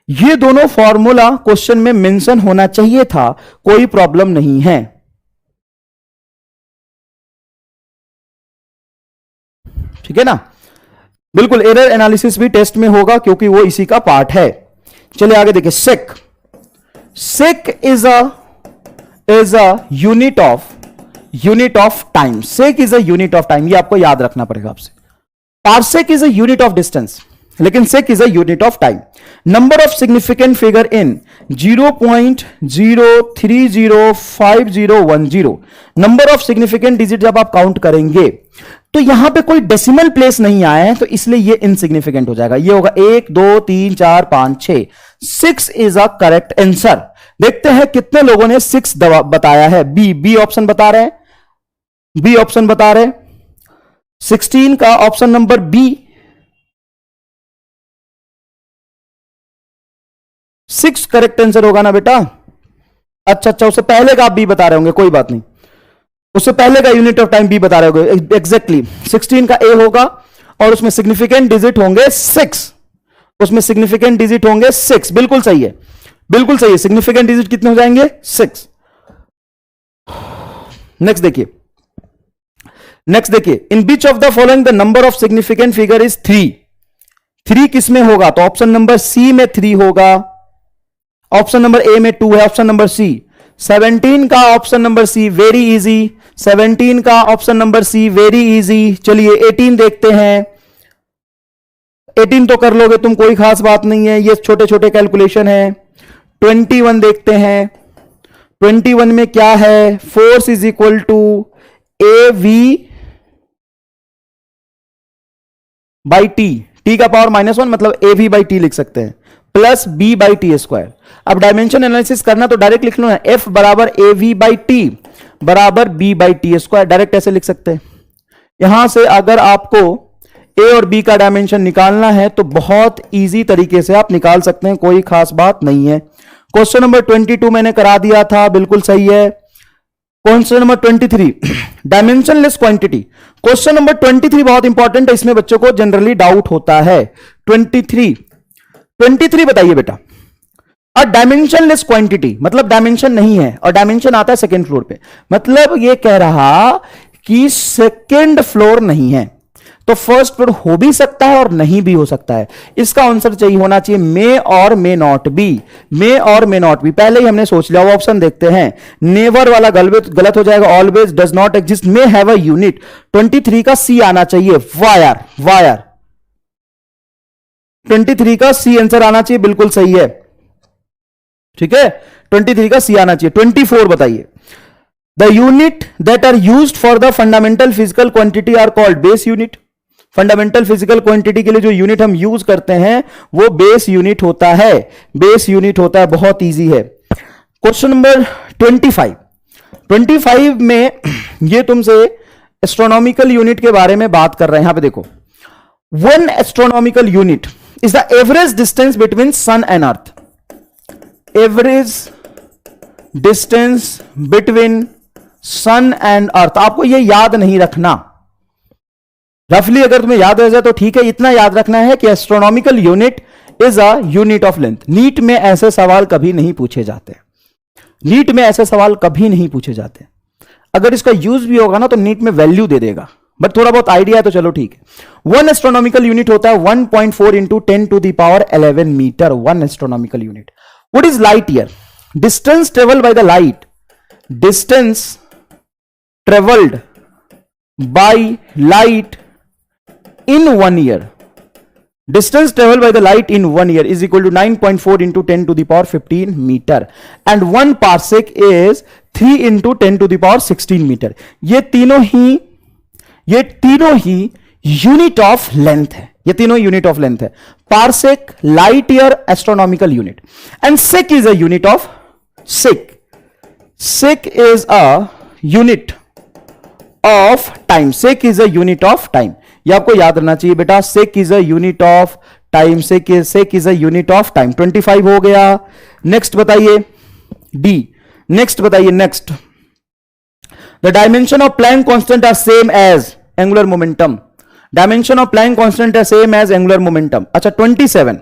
ये दोनों फॉर्मूला क्वेश्चन में मेंशन होना चाहिए था, कोई प्रॉब्लम नहीं है। ठीक है ना? बिल्कुल, एरर एनालिसिस भी टेस्ट में होगा क्योंकि वो इसी का पार्ट है। चलिए आगे देखिए, sec is a unit of time. Sec is a unit of time, ये आपको याद रखना पड़ेगा आपसे। Parsec is a unit of distance, लेकिन sec is a unit of time. Number of significant figure in 0.0305010। Number of significant digit जब आप count करेंगे तो यहां पे कोई डेसिमल प्लेस नहीं आया है, तो इसलिए ये इनसिग्निफिकेंट हो जाएगा। ये होगा 1 2 3 4 5 6। 6 इज अ करेक्ट आंसर। देखते हैं कितने लोगों ने 6 बताया है। बी ऑप्शन बता रहे हैं, बी ऑप्शन बता रहे हैं 16 का option number B. 6 correct answer होगा ना बेटा? अच्छा, उससे पहले का आप बी बता रहे होंगे, कोई बात नहीं, उससे पहले का यूनिट ऑफ टाइम बी बता रहे होंगे। एग्जैक्टली 16 का ए होगा, और उसमें सिग्निफिकेंट डिजिट होंगे 6, उसमें सिग्निफिकेंट डिजिट होंगे 6। बिल्कुल सही है, बिल्कुल सही है। सिग्निफिकेंट डिजिट कितने हो जाएंगे? 6। नेक्स्ट देखिए, in which of the following the number of significant figure is 3। 3 किस में होगा? तो ऑप्शन नंबर सी में 3 होगा, ऑप्शन नंबर ए में 2 है, ऑप्शन नंबर सी। 17 का option number C, very easy. 17 का option number C, very easy. चलिए 18 देखते हैं। 18 तो कर लोगे तुम, कोई खास बात नहीं है, ये छोटे छोटे कैलकुलेशन है। 21 देखते हैं। 21 में क्या है? Force is equal to AV by T का पावर -1, मतलब AV बाई टी लिख सकते हैं, प्लस B बाई टी²। अब डायमेंशन एनालिसिस करना तो डायरेक्ट लिख लो ना, F बराबर AV बाई टी बराबर B बाई टी², डायरेक्ट ऐसे लिख सकते हैं। यहां से अगर आपको A और B का डायमेंशन निकालना है तो बहुत इजी तरीके से आप निकाल सकते हैं, कोई खास बात नहीं है। क्वेश्चन नंबर 22 मैंने करा दिया था, बिल्कुल सही है। Question number 23, dimensionless quantity. Question number 23 बहुत इंपॉर्टेंट है, इसमें बच्चों को जनरली डाउट होता है। 23 बताइए बेटा। और डायमेंशनलेस क्वांटिटी मतलब डायमेंशन नहीं है, और डायमेंशन आता है सेकेंड फ्लोर पे, मतलब ये कह रहा कि सेकेंड फ्लोर नहीं है, तो फर्स्ट फ्लोर हो भी सकता है और नहीं भी हो सकता है। इसका आंसर चाहिए होना चाहिए मे और मे नॉट बी। मे और मे नॉट बी पहले ही हमने सोच लिया। वो ऑप्शन देखते हैं, नेवर वाला गलत हो जाएगा, always, does not exist, may have a unit. 23 का सी आना चाहिए। वायर 23 का सी आंसर आना चाहिए, बिल्कुल सही है, ठीक है। 23 का सी आना चाहिए। 24 बताइए। The unit that are used for the fundamental physical quantity are called base unit. Fundamental physical quantity के लिए जो यूनिट हम यूज करते हैं वो बेस यूनिट होता है। बेस यूनिट होता है, बहुत इजी है। क्वेश्चन नंबर 25 में ये तुमसे एस्ट्रोनॉमिकल यूनिट के बारे में बात कर रहे हैं। यहां पे देखो, one astronomical unit is the average distance between sun and earth. Average distance between sun and earth. आपको यह याद नहीं रखना, रफली अगर तुम्हें याद हो जाए तो ठीक है, इतना याद रखना है कि astronomical unit is a unit of length. NEET में ऐसे सवाल कभी नहीं पूछे जाते, नीट में ऐसे सवाल कभी नहीं पूछे जाते। अगर इसका यूज भी होगा ना तो नीट में वैल्यू दे देगा, बट थोड़ा बहुत आइडिया है तो चलो ठीक है। वन एस्ट्रोनॉमिकल यूनिट होता है 1.4 into 10 to the power 11 metre. One astronomical unit. What is light year? Distance travelled by the light, distance travelled by light in 1 year, distance traveled by the light in 1 year is equal to 9.4 into 10 to the power 15 meter, and 1 parsec is 3 into 10 to the power 16 meter. ये तीनों ही unit of length है, ये तीनों unit of length है। Parsec, light year, astronomical unit, and sec is a unit of sec is a unit of time. Sec is a unit of time, ये आपको याद रखना चाहिए बेटा। Sec is a unit of time, sec is a unit of time. 25 हो गया। Next बताइए D. Next बताइए, next the dimension of Planck constant are same as angular momentum. Dimension of Planck constant are same as angular momentum. अच्छा 27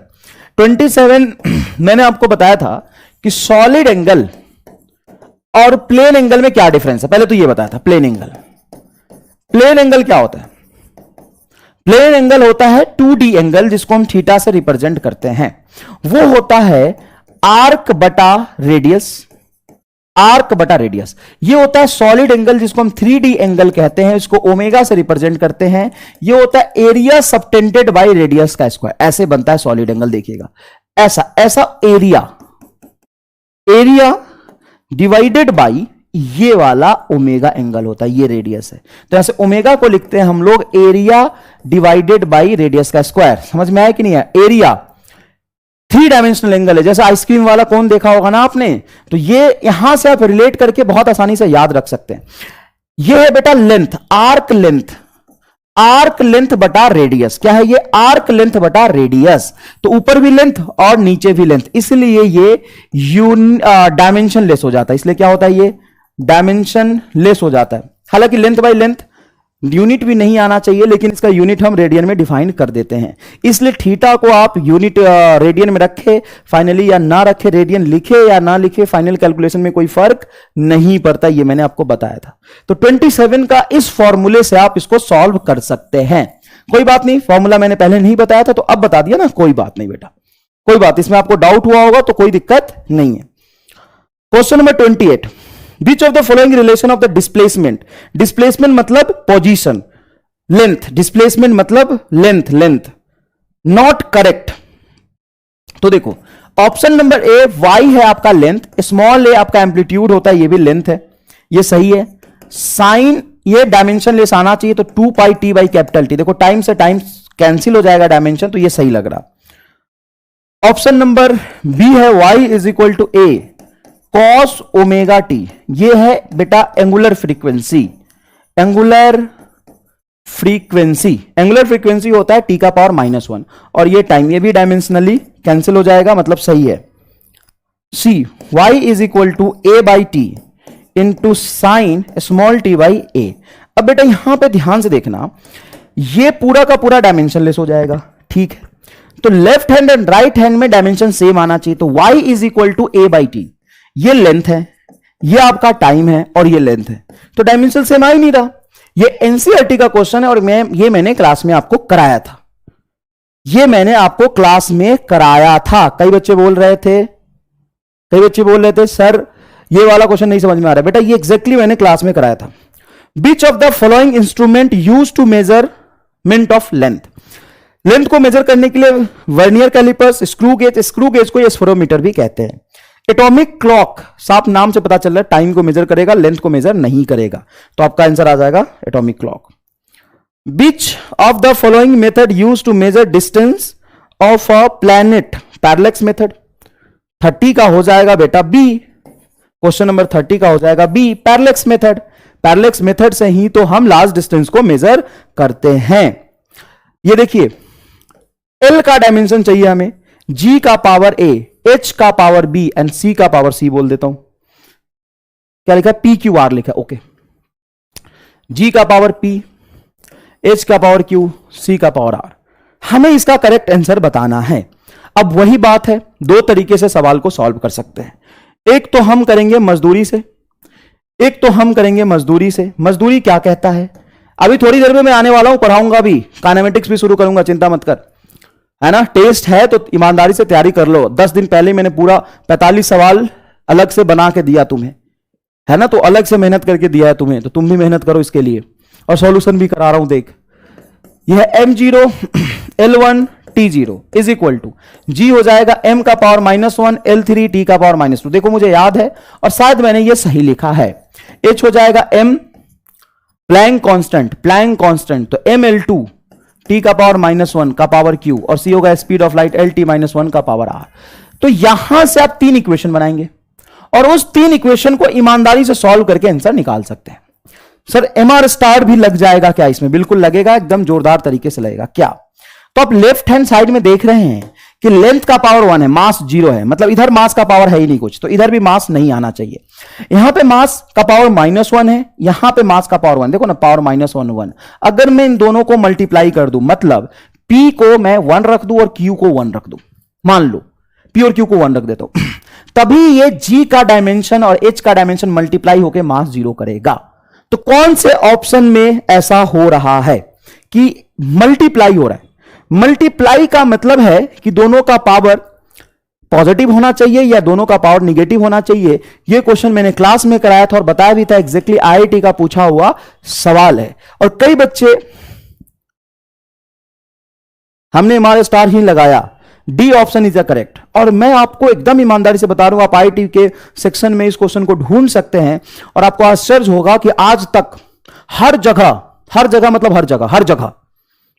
मैंने आपको बताया था कि सॉलिड एंगल और प्लेन एंगल में क्या डिफरेंस है, पहले तो ये बताया था। प्लेन एंगल क्या होता है? प्लेन एंगल होता है 2D एंगल, जिसको हम थीटा से रिप्रेजेंट करते हैं। वो होता है आर्क बटा रेडियस। ये होता है सॉलिड एंगल, जिसको हम 3D एंगल कहते हैं, इसको ओमेगा से रिप्रेजेंट करते हैं। ये होता है एरिया सबटेंडेड बाय रेडियस का स्क्वायर। ऐसे बनता है सॉलिड एंगल, देखिएगा ऐसा एरिया डिवाइडेड बाई ये वाला ओमेगा एंगल होता है, ये रेडियस है। तो ऐसे ओमेगा को लिखते हैं हम लोग एरिया डिवाइडेड बाई रेडियस का स्क्वायर। समझ में आया कि नहीं है? एरिया 3 डायमेंशनल एंगल है, जैसे आइसक्रीम वाला कोन देखा होगा ना आपने, तो ये यहां से आप रिलेट करके बहुत आसानी से याद रख सकते हैं। ये है बेटा लेंथ, आर्क लेंथ बटा रेडियस। क्या है ये? आर्क लेंथ बटा रेडियस। तो ऊपर भी लेंथ और नीचे भी लेंथ, इसलिए ये डायमेंशन लेस हो जाता है। इसलिए क्या होता है? ये डायमेंशन लेस हो जाता है। हालांकि लेंथ बाय लेंथ यूनिट भी नहीं आना चाहिए, लेकिन इसका यूनिट हम रेडियन में डिफाइन कर देते हैं। इसलिए थीटा को आप यूनिट रेडियन में रखे फाइनली या ना रखे, रेडियन लिखे या ना लिखे, फाइनल कैलकुलेशन में कोई फर्क नहीं पड़ता। ये मैंने आपको बताया था। तो 27 का इस फॉर्मूले से आप इसको सॉल्व कर सकते हैं। कोई बात नहीं, फॉर्मूला मैंने पहले नहीं बताया था तो अब बता दिया ना, कोई बात नहीं बेटा, कोई बात। इसमें आपको डाउट हुआ होगा तो कोई दिक्कत नहीं है। Question number 28, Which of the following relation of the displacement? Displacement मतलब पोजीशन, लेंथ, डिस्प्लेसमेंट मतलब लेंथ, नॉट करेक्ट। तो देखो ऑप्शन नंबर ए, y है आपका लेंथ, स्मॉल ए आपका एम्पलीट्यूड होता है, ये भी लेंथ है, ये सही है। साइन ये डायमेंशन लेस आना चाहिए, तो 2 pi T by capital T. देखो टाइम से टाइम कैंसिल हो जाएगा डायमेंशन, तो ये सही लग रहा। ऑप्शन नंबर बी है y is equal to A cos omega T. ये है बेटा एंगुलर फ्रीक्वेंसी। एंगुलर फ्रीक्वेंसी होता है टी का पावर -1, और ये टाइम, ये भी डायमेंशनली कैंसिल हो जाएगा, मतलब सही है। C y is equal to A by T into sine small T by A. अब बेटा यहां पे ध्यान से देखना, ये पूरा का पूरा डायमेंशन लेस हो जाएगा, ठीक है। तो left hand and right hand में डायमेंशन सेम आना चाहिए, तो y is equal to A by T. ये लेंथ है, ये आपका टाइम है और ये लेंथ है, तो डायमेंशन सेम आ ही नहीं रहा। ये एनसीईआरटी का क्वेश्चन है और मैंने क्लास में आपको कराया था, ये मैंने आपको क्लास में कराया था। कई बच्चे बोल रहे थे सर ये वाला क्वेश्चन नहीं समझ में आ रहा है। बेटा ये एग्जैक्टली मैंने क्लास में कराया था। Which of the following instrument used to measurement of length? Length को मेजर करने के लिए वर्नियर कैलिपर्स, स्क्रू गेज को स्फेरोमीटर भी कहते हैं। एटॉमिक क्लॉक साफ नाम से पता चल रहा है टाइम को मेजर करेगा, लेंथ को मेजर नहीं करेगा, तो आपका आंसर आ जाएगा atomic clock. Which of the following method used to measure distance of a planet? Parallax method. 30 का हो जाएगा बेटा बी, क्वेश्चन नंबर 30 का हो जाएगा B, parallax method. Parallax method से ही तो हम लार्ज डिस्टेंस को मेजर करते हैं। ये देखिए L का डायमेंशन चाहिए हमें, G का पावर A, H का पावर B एंड C का पावर C बोल देता हूं। क्या लिखा है? PQR लिखा, ओके। G का पावर P, H का पावर Q, C का पावर R। हमें इसका करेक्ट आंसर बताना है। अब वही बात है, दो तरीके से सवाल को सॉल्व कर सकते हैं। एक तो हम करेंगे मजदूरी से, मजदूरी क्या कहता है अभी थोड़ी देर में मैं आने वाला हूं, पढ़ाऊंगा भी, काइनेमेटिक्स भी शुरू करूंगा, चिंता मत कर, है ना। टेस्ट है तो ईमानदारी से तैयारी कर लो। 10 दिन पहले मैंने पूरा 45 सवाल अलग से बना के दिया तुम्हें, है ना, तो अलग से मेहनत करके दिया है तुम्हें, तो तुम भी मेहनत करो इसके लिए, और सॉल्यूशन भी करा रहा हूं। देख यह m0 L1 T0 is equal to G हो जाएगा m का पावर -1 L3 T का पावर -2। देखो मुझे याद है और शायद मैंने ये सही लिखा है। H हो जाएगा m प्लैंक कांस्टेंट, तो mL2 T का पावर -1 का पावर Q, और C होगा स्पीड ऑफ लाइट LT -1 का पावर R। तो यहां से आप 3 इक्वेशन बनाएंगे और उस 3 इक्वेशन को ईमानदारी से सॉल्व करके आंसर निकाल सकते हैं। सर MR स्टार भी लग जाएगा क्या इसमें? बिल्कुल लगेगा, एकदम जोरदार तरीके से लगेगा। क्या? तो आप लेफ्ट हैंड साइड में देख रहे हैं कि लेंथ का पावर 1 है, मास 0 है, मतलब इधर मास का पावर है ही नहीं कुछ, तो इधर भी मास नहीं आना चाहिए। यहां पे मास का पावर -1 है, यहां पे मास का पावर 1, देखो ना, पावर -1। अगर मैं इन दोनों को मल्टीप्लाई कर दूं, मतलब P को मैं 1 रख दूं और Q को 1 रख दूं, मान लो P और Q को 1 रख देता हूं, तभी ये G का डायमेंशन और H का डायमेंशन मल्टीप्लाई होकर मास 0 करेगा। तो कौन से ऑप्शन में ऐसा हो रहा है कि मल्टीप्लाई हो रहा है? मल्टीप्लाई का मतलब है कि दोनों का पावर पॉजिटिव होना चाहिए या दोनों का पावर निगेटिव होना चाहिए। यह क्वेश्चन मैंने क्लास में कराया था और बताया भी था, एग्जैक्टली आईआईटी का पूछा हुआ सवाल है। और कई बच्चे हमने हमारे स्टार ही लगाया, D option is the correct. और मैं आपको एकदम ईमानदारी से बता रहा हूं, आप आईआईटी के सेक्शन में इस क्वेश्चन को ढूंढ सकते हैं और आपको आश्चर्य होगा कि आज तक हर जगह मतलब हर जगह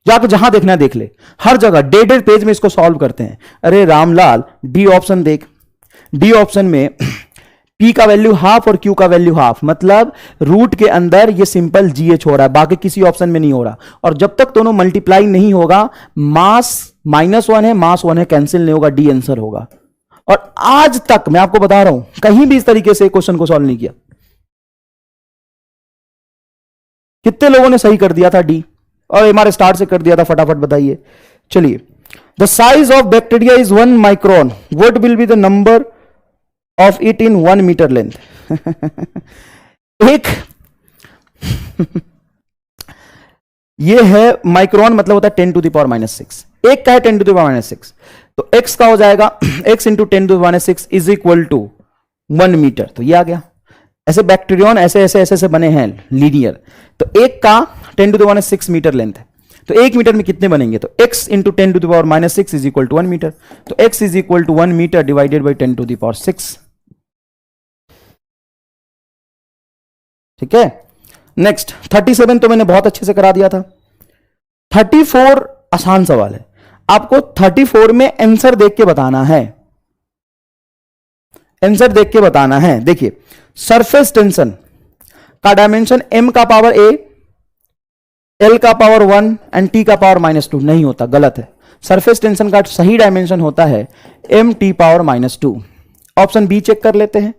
जाकर जहां देखना है देख ले, हर जगह 1.5 पेज में इसको सॉल्व करते हैं। अरे रामलाल, डी ऑप्शन देख, डी ऑप्शन में P का वैल्यू हाफ और Q का वैल्यू हाफ, मतलब रूट के अंदर ये सिंपल GH हो रहा है, बाकी किसी ऑप्शन में नहीं हो रहा। और जब तक दोनों मल्टीप्लाई नहीं होगा, मास -1 है, मास 1 है, कैंसिल नहीं होगा, डी आंसर होगा। और आज तक मैं आपको बता रहा हूं, कहीं भी इस तरीके से क्वेश्चन को सॉल्व नहीं किया। कितने लोगों ने सही कर दिया था डी और हमारे स्टार्ट से कर दिया था? फटाफट बताइए। चलिए, the size of bacteria is 1 micron, what will be the number of it in 1 metre length? एक ये है माइक्रोन, मतलब होता है 10 टू द पावर -6, एक का है 10 टू द पावर -6, तो x का हो जाएगा x into 10 to the power -6 is equal to 1 metre. तो ये आ गया। ऐसे बैक्टीरियन ऐसे बने हैं लीनियर, तो एक का 10 to the power 6 metre length है, तो 1 मीटर में कितने बनेंगे? तो x into 10 to the power -6 is equal to 1 metre. तो x is equal to 1 metre divided by 10 to the power 6। ठीक है, नेक्स्ट 37 तो मैंने बहुत अच्छे से करा दिया था। 34 आसान सवाल है, आपको 34 में आंसर देख के बताना है, आंसर देख के बताना है। देखिए, सरफेस टेंशन का डायमेंशन m का पावर a, l का पावर 1 एंड t का पावर -2 नहीं होता, गलत है। सरफेस टेंशन का सही डायमेंशन होता है m t power -2। Option B check कर लेते हैं,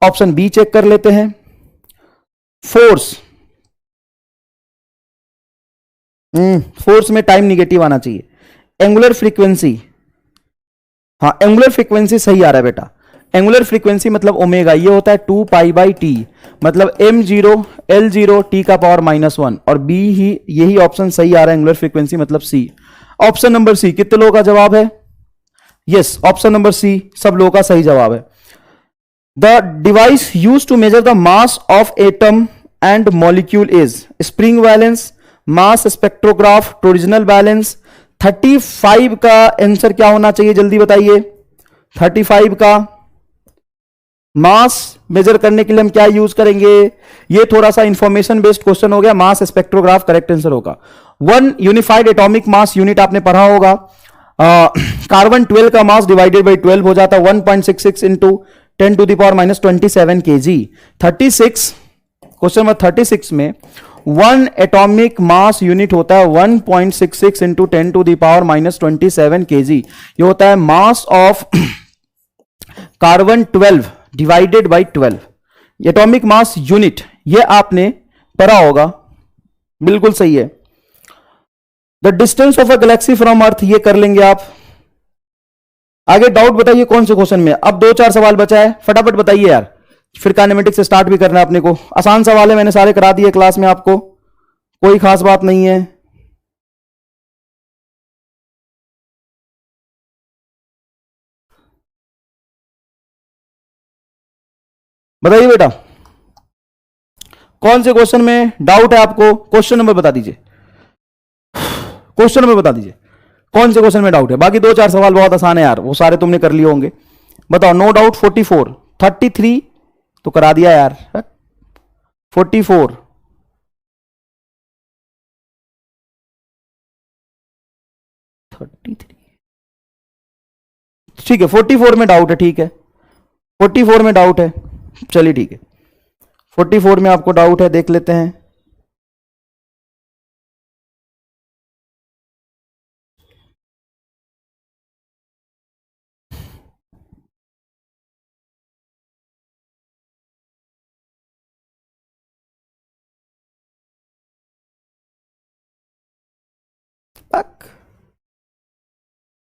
ऑप्शन बी चेक कर लेते हैं। फोर्स, फोर्स में टाइम निगेटिव आना चाहिए। एंगुलर फ्रीक्वेंसी, हाँ एंगुलर फ्रीक्वेंसी सही आ रहा है बेटा। एंगुलर फ्रीक्वेंसी मतलब ओमेगा, ये होता है 2 पाई/t, मतलब m0 L0 t का पावर -1, और बी ही यही ऑप्शन सही आ रहा है एंगुलर फ्रीक्वेंसी मतलब सी। ऑप्शन नंबर सी कितने लोगों का जवाब है? यस, ऑप्शन नंबर सी सब लोगों का सही जवाब है। The device use to measure the mass of atom and molecule is spring balance, mass spectrograph, torsional balance. 35 का आंसर क्या होना चाहिए जल्दी बताइए? 35 का मास मेजर करने के लिए हम क्या यूज करेंगे? ये थोड़ा सा इंफॉर्मेशन बेस्ड क्वेश्चन हो गया। मास स्पेक्ट्रोग्राफ करेक्ट आंसर होगा। 1 यूनिफाइड एटॉमिक मास यूनिट आपने पढ़ा होगा। कार्बन 12 का मास डिवाइडेड बाई 12 हो जाता है 1.66 इंटू 10⁻27 kg। 36 क्वेश्चन नंबर 36 में 1 एटॉमिक मास यूनिट होता है 1.66 इंटू 10⁻27 kg। ये होता है mass of carbon 12 divided by 12, atomic mass unit, ये आपने पढ़ा होगा, बिल्कुल सही है। The distance of a galaxy from earth, ये कर लेंगे आप। आगे डाउट बताइए कौन से क्वेश्चन में? अब 2-4 सवाल बचा है, फटाफट बताइए यार, फिर काइनेमेटिक्स से स्टार्ट भी करना है अपने को। आसान सवाल है, मैंने सारे करा दिए क्लास में आपको, कोई खास बात नहीं है। बताइए बेटा कौन से क्वेश्चन में डाउट है आपको? क्वेश्चन नंबर बता दीजिए, क्वेश्चन नंबर बता दीजिए कौन से क्वेश्चन में डाउट है। बाकी 2-4 सवाल बहुत आसान है यार, वो सारे तुमने कर लिए होंगे। बताओ। नो डाउट 44, 33 तो करा दिया यार, 44, ठीक है। 44 में डाउट है, ठीक है 44 में डाउट है, चलिए ठीक है। 44 में आपको डाउट है, देख लेते हैं।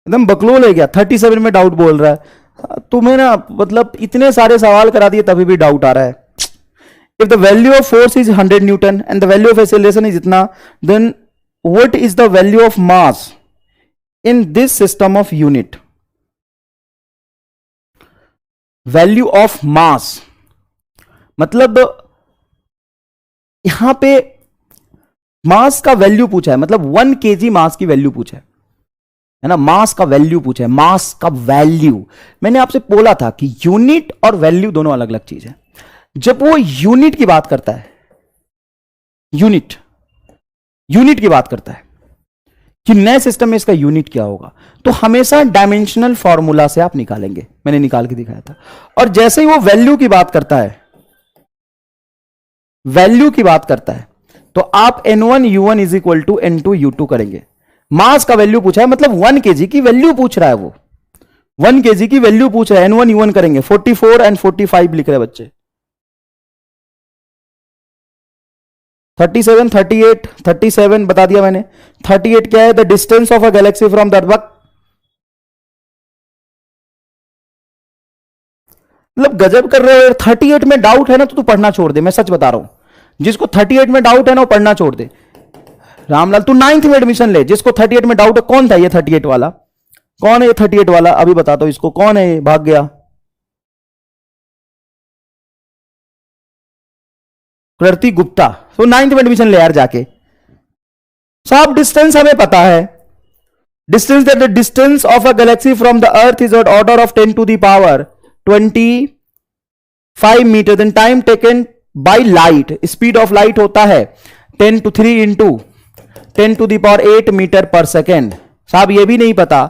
एकदम बकलोल है क्या? 37 में डाउट बोल रहा है तुम्हें ना, मतलब इतने सारे सवाल करा दिए तभी भी डाउट आ रहा है। If the value of force is 100 newton and the value of acceleration is इतना, then what is the value of mass in this system of unit? Value of mass मतलब यहां पे मास का वैल्यू पूछा है, मतलब 1 kg मास की वैल्यू पूछा है ना, मास का वैल्यू पूछा है, मास का वैल्यू। मैंने आपसे बोला था कि यूनिट और वैल्यू दोनों अलग अलग चीज है। जब वो यूनिट की बात करता है, यूनिट यूनिट की बात करता है कि नए सिस्टम में इसका यूनिट क्या होगा, तो हमेशा डायमेंशनल फॉर्मूला से आप निकालेंगे, मैंने निकाल के दिखाया था। और जैसे ही वो वैल्यू की बात करता है, वैल्यू की बात करता है, तो आप N1U1 is equal to N2U2 करेंगे। मास का वैल्यू पूछा है, मतलब 1 kg की वैल्यू पूछ रहा है, वो 1 kg की वैल्यू पूछ रहा है, N1U1 करेंगे। 44 एंड 45 लिख रहे बच्चे। 37, 38, 37 बता दिया मैंने। 38 क्या है? The distance of a galaxy from the अर्थ। मतलब गजब कर रहे हो। 38 में डाउट है ना, तो तू पढ़ना छोड़ दे, मैं सच बता रहा हूं। जिसको 38 में डाउट है ना, वो पढ़ना छोड़ दे। रामलाल तू 9th में एडमिशन ले। जिसको 38 में डाउट है, कौन था ये 38 वाला? कौन है ये 38 वाला? अभी बता दो इसको, कौन है ये? भाग गया। कृति गुप्ता। तो 9th में एडमिशन ले यार जाके। सब डिस्टेंस हमें पता है। Distance that the distance of a galaxy from the earth is order of 10 to the power 25 metre. Then time taken by light, speed of light होता है 10 to 3 into 10 to the power 8 metre per second. साहब ये भी नहीं पता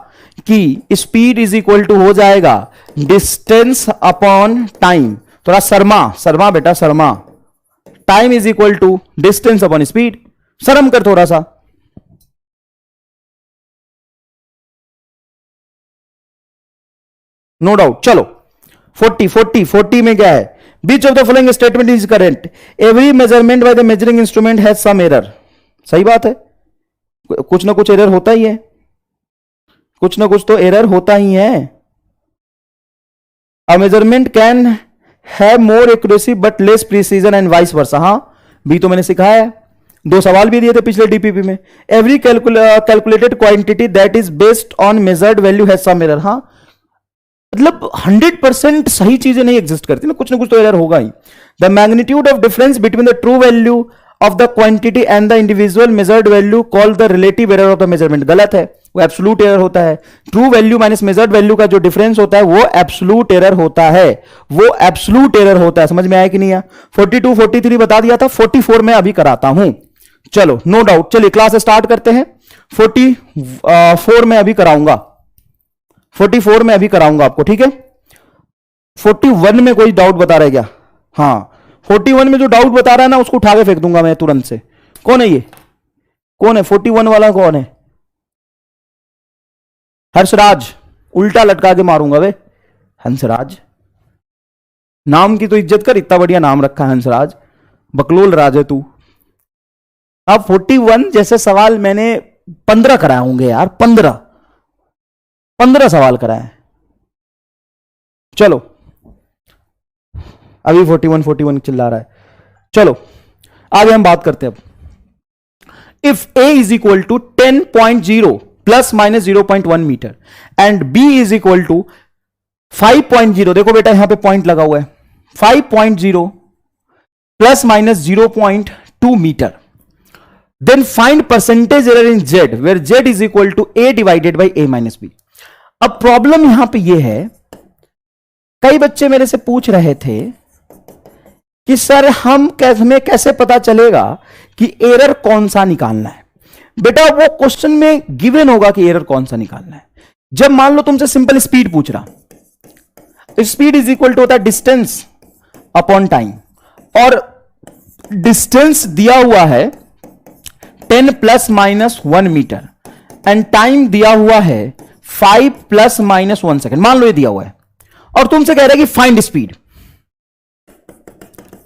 कि speed is equal to हो जाएगा डिस्टेंस अपॉन टाइम। थोड़ा शर्मा शर्मा बेटा शर्मा। Time is equal to distance upon speed. शर्म कर थोड़ा सा। No doubt. चलो 40 में क्या है? Which of the following statement is correct, every measurement by the measuring instrument has some error. सही बात है, कुछ ना कुछ एरर होता ही है, कुछ ना कुछ तो एरर होता ही है। अ measurement can have more accuracy but less precision and vice versa. हाँ, भी तो मैंने सिखाया है, 2 सवाल भी दिए थे पिछले डीपीपी में। Every calculated quantity that is based on measured value has some error. हाँ, मतलब 100% सही चीजें नहीं एग्जिस्ट करती ना कुछ तो एरर होगा ही। The magnitude of difference between the true value of the quantity and the individual measured value called the relative error of the measurement. गलत है, वो एब्सोल्यूट एरर होता है। True value minus measured value का जो difference होता है वो एब्सोल्यूट एरर होता है, वो एब्सोल्यूट एरर होता है। समझ में आया कि नहीं आया? 42 43 बता दिया था, 44 में अभी कराता हूं। चलो नो डाउट, चलिए क्लास स्टार्ट करते हैं। 44 में अभी कराऊंगा, 44 में अभी कराऊंगा आपको, ठीक है। 41 में कोई डाउट बता रहे क्या? हाँ, 41 में जो डाउट बता रहा है ना उसको उठा के फेंक दूंगा मैं तुरंत से। कौन है ये? कौन है 41 वाला? कौन है? हर्षराज, उल्टा लटका के मारूंगा वे। हंसराज, नाम की तो इज्जत कर, इतना बढ़िया नाम रखा है हंसराज, बकलोल राज है तू। अब 41 जैसे सवाल मैंने 15 कराए होंगे यार, 15 सवाल कराए। चलो अभी 41 चिल्ला रहा है। चलो आगे हम बात करते हैं। अब if a is equal to 10.0 plus minus 0.1 metre and b is equal to 5.0, देखो बेटा यहां पे पॉइंट लगा हुआ है, 5.0 plus minus 0.2 metre, then find percentage error in z where z is equal to a divided by a minus b। अब problem यहां पे ये है, कई बच्चे मेरे से पूछ रहे थे कि सर हमें कैसे पता चलेगा कि एरर कौन सा निकालना है। बेटा वो क्वेश्चन में गिवन होगा कि एरर कौन सा निकालना है। जब मान लो तुमसे सिंपल स्पीड पूछ रहा, स्पीड इज इक्वल टू होता है डिस्टेंस अपॉन टाइम, और डिस्टेंस दिया हुआ है 10 plus minus 1 metre and time दिया हुआ है 5 प्लस माइनस 1 सेकेंड, मान लो ये दिया हुआ है, और तुमसे कह रहा है कि फाइंड स्पीड।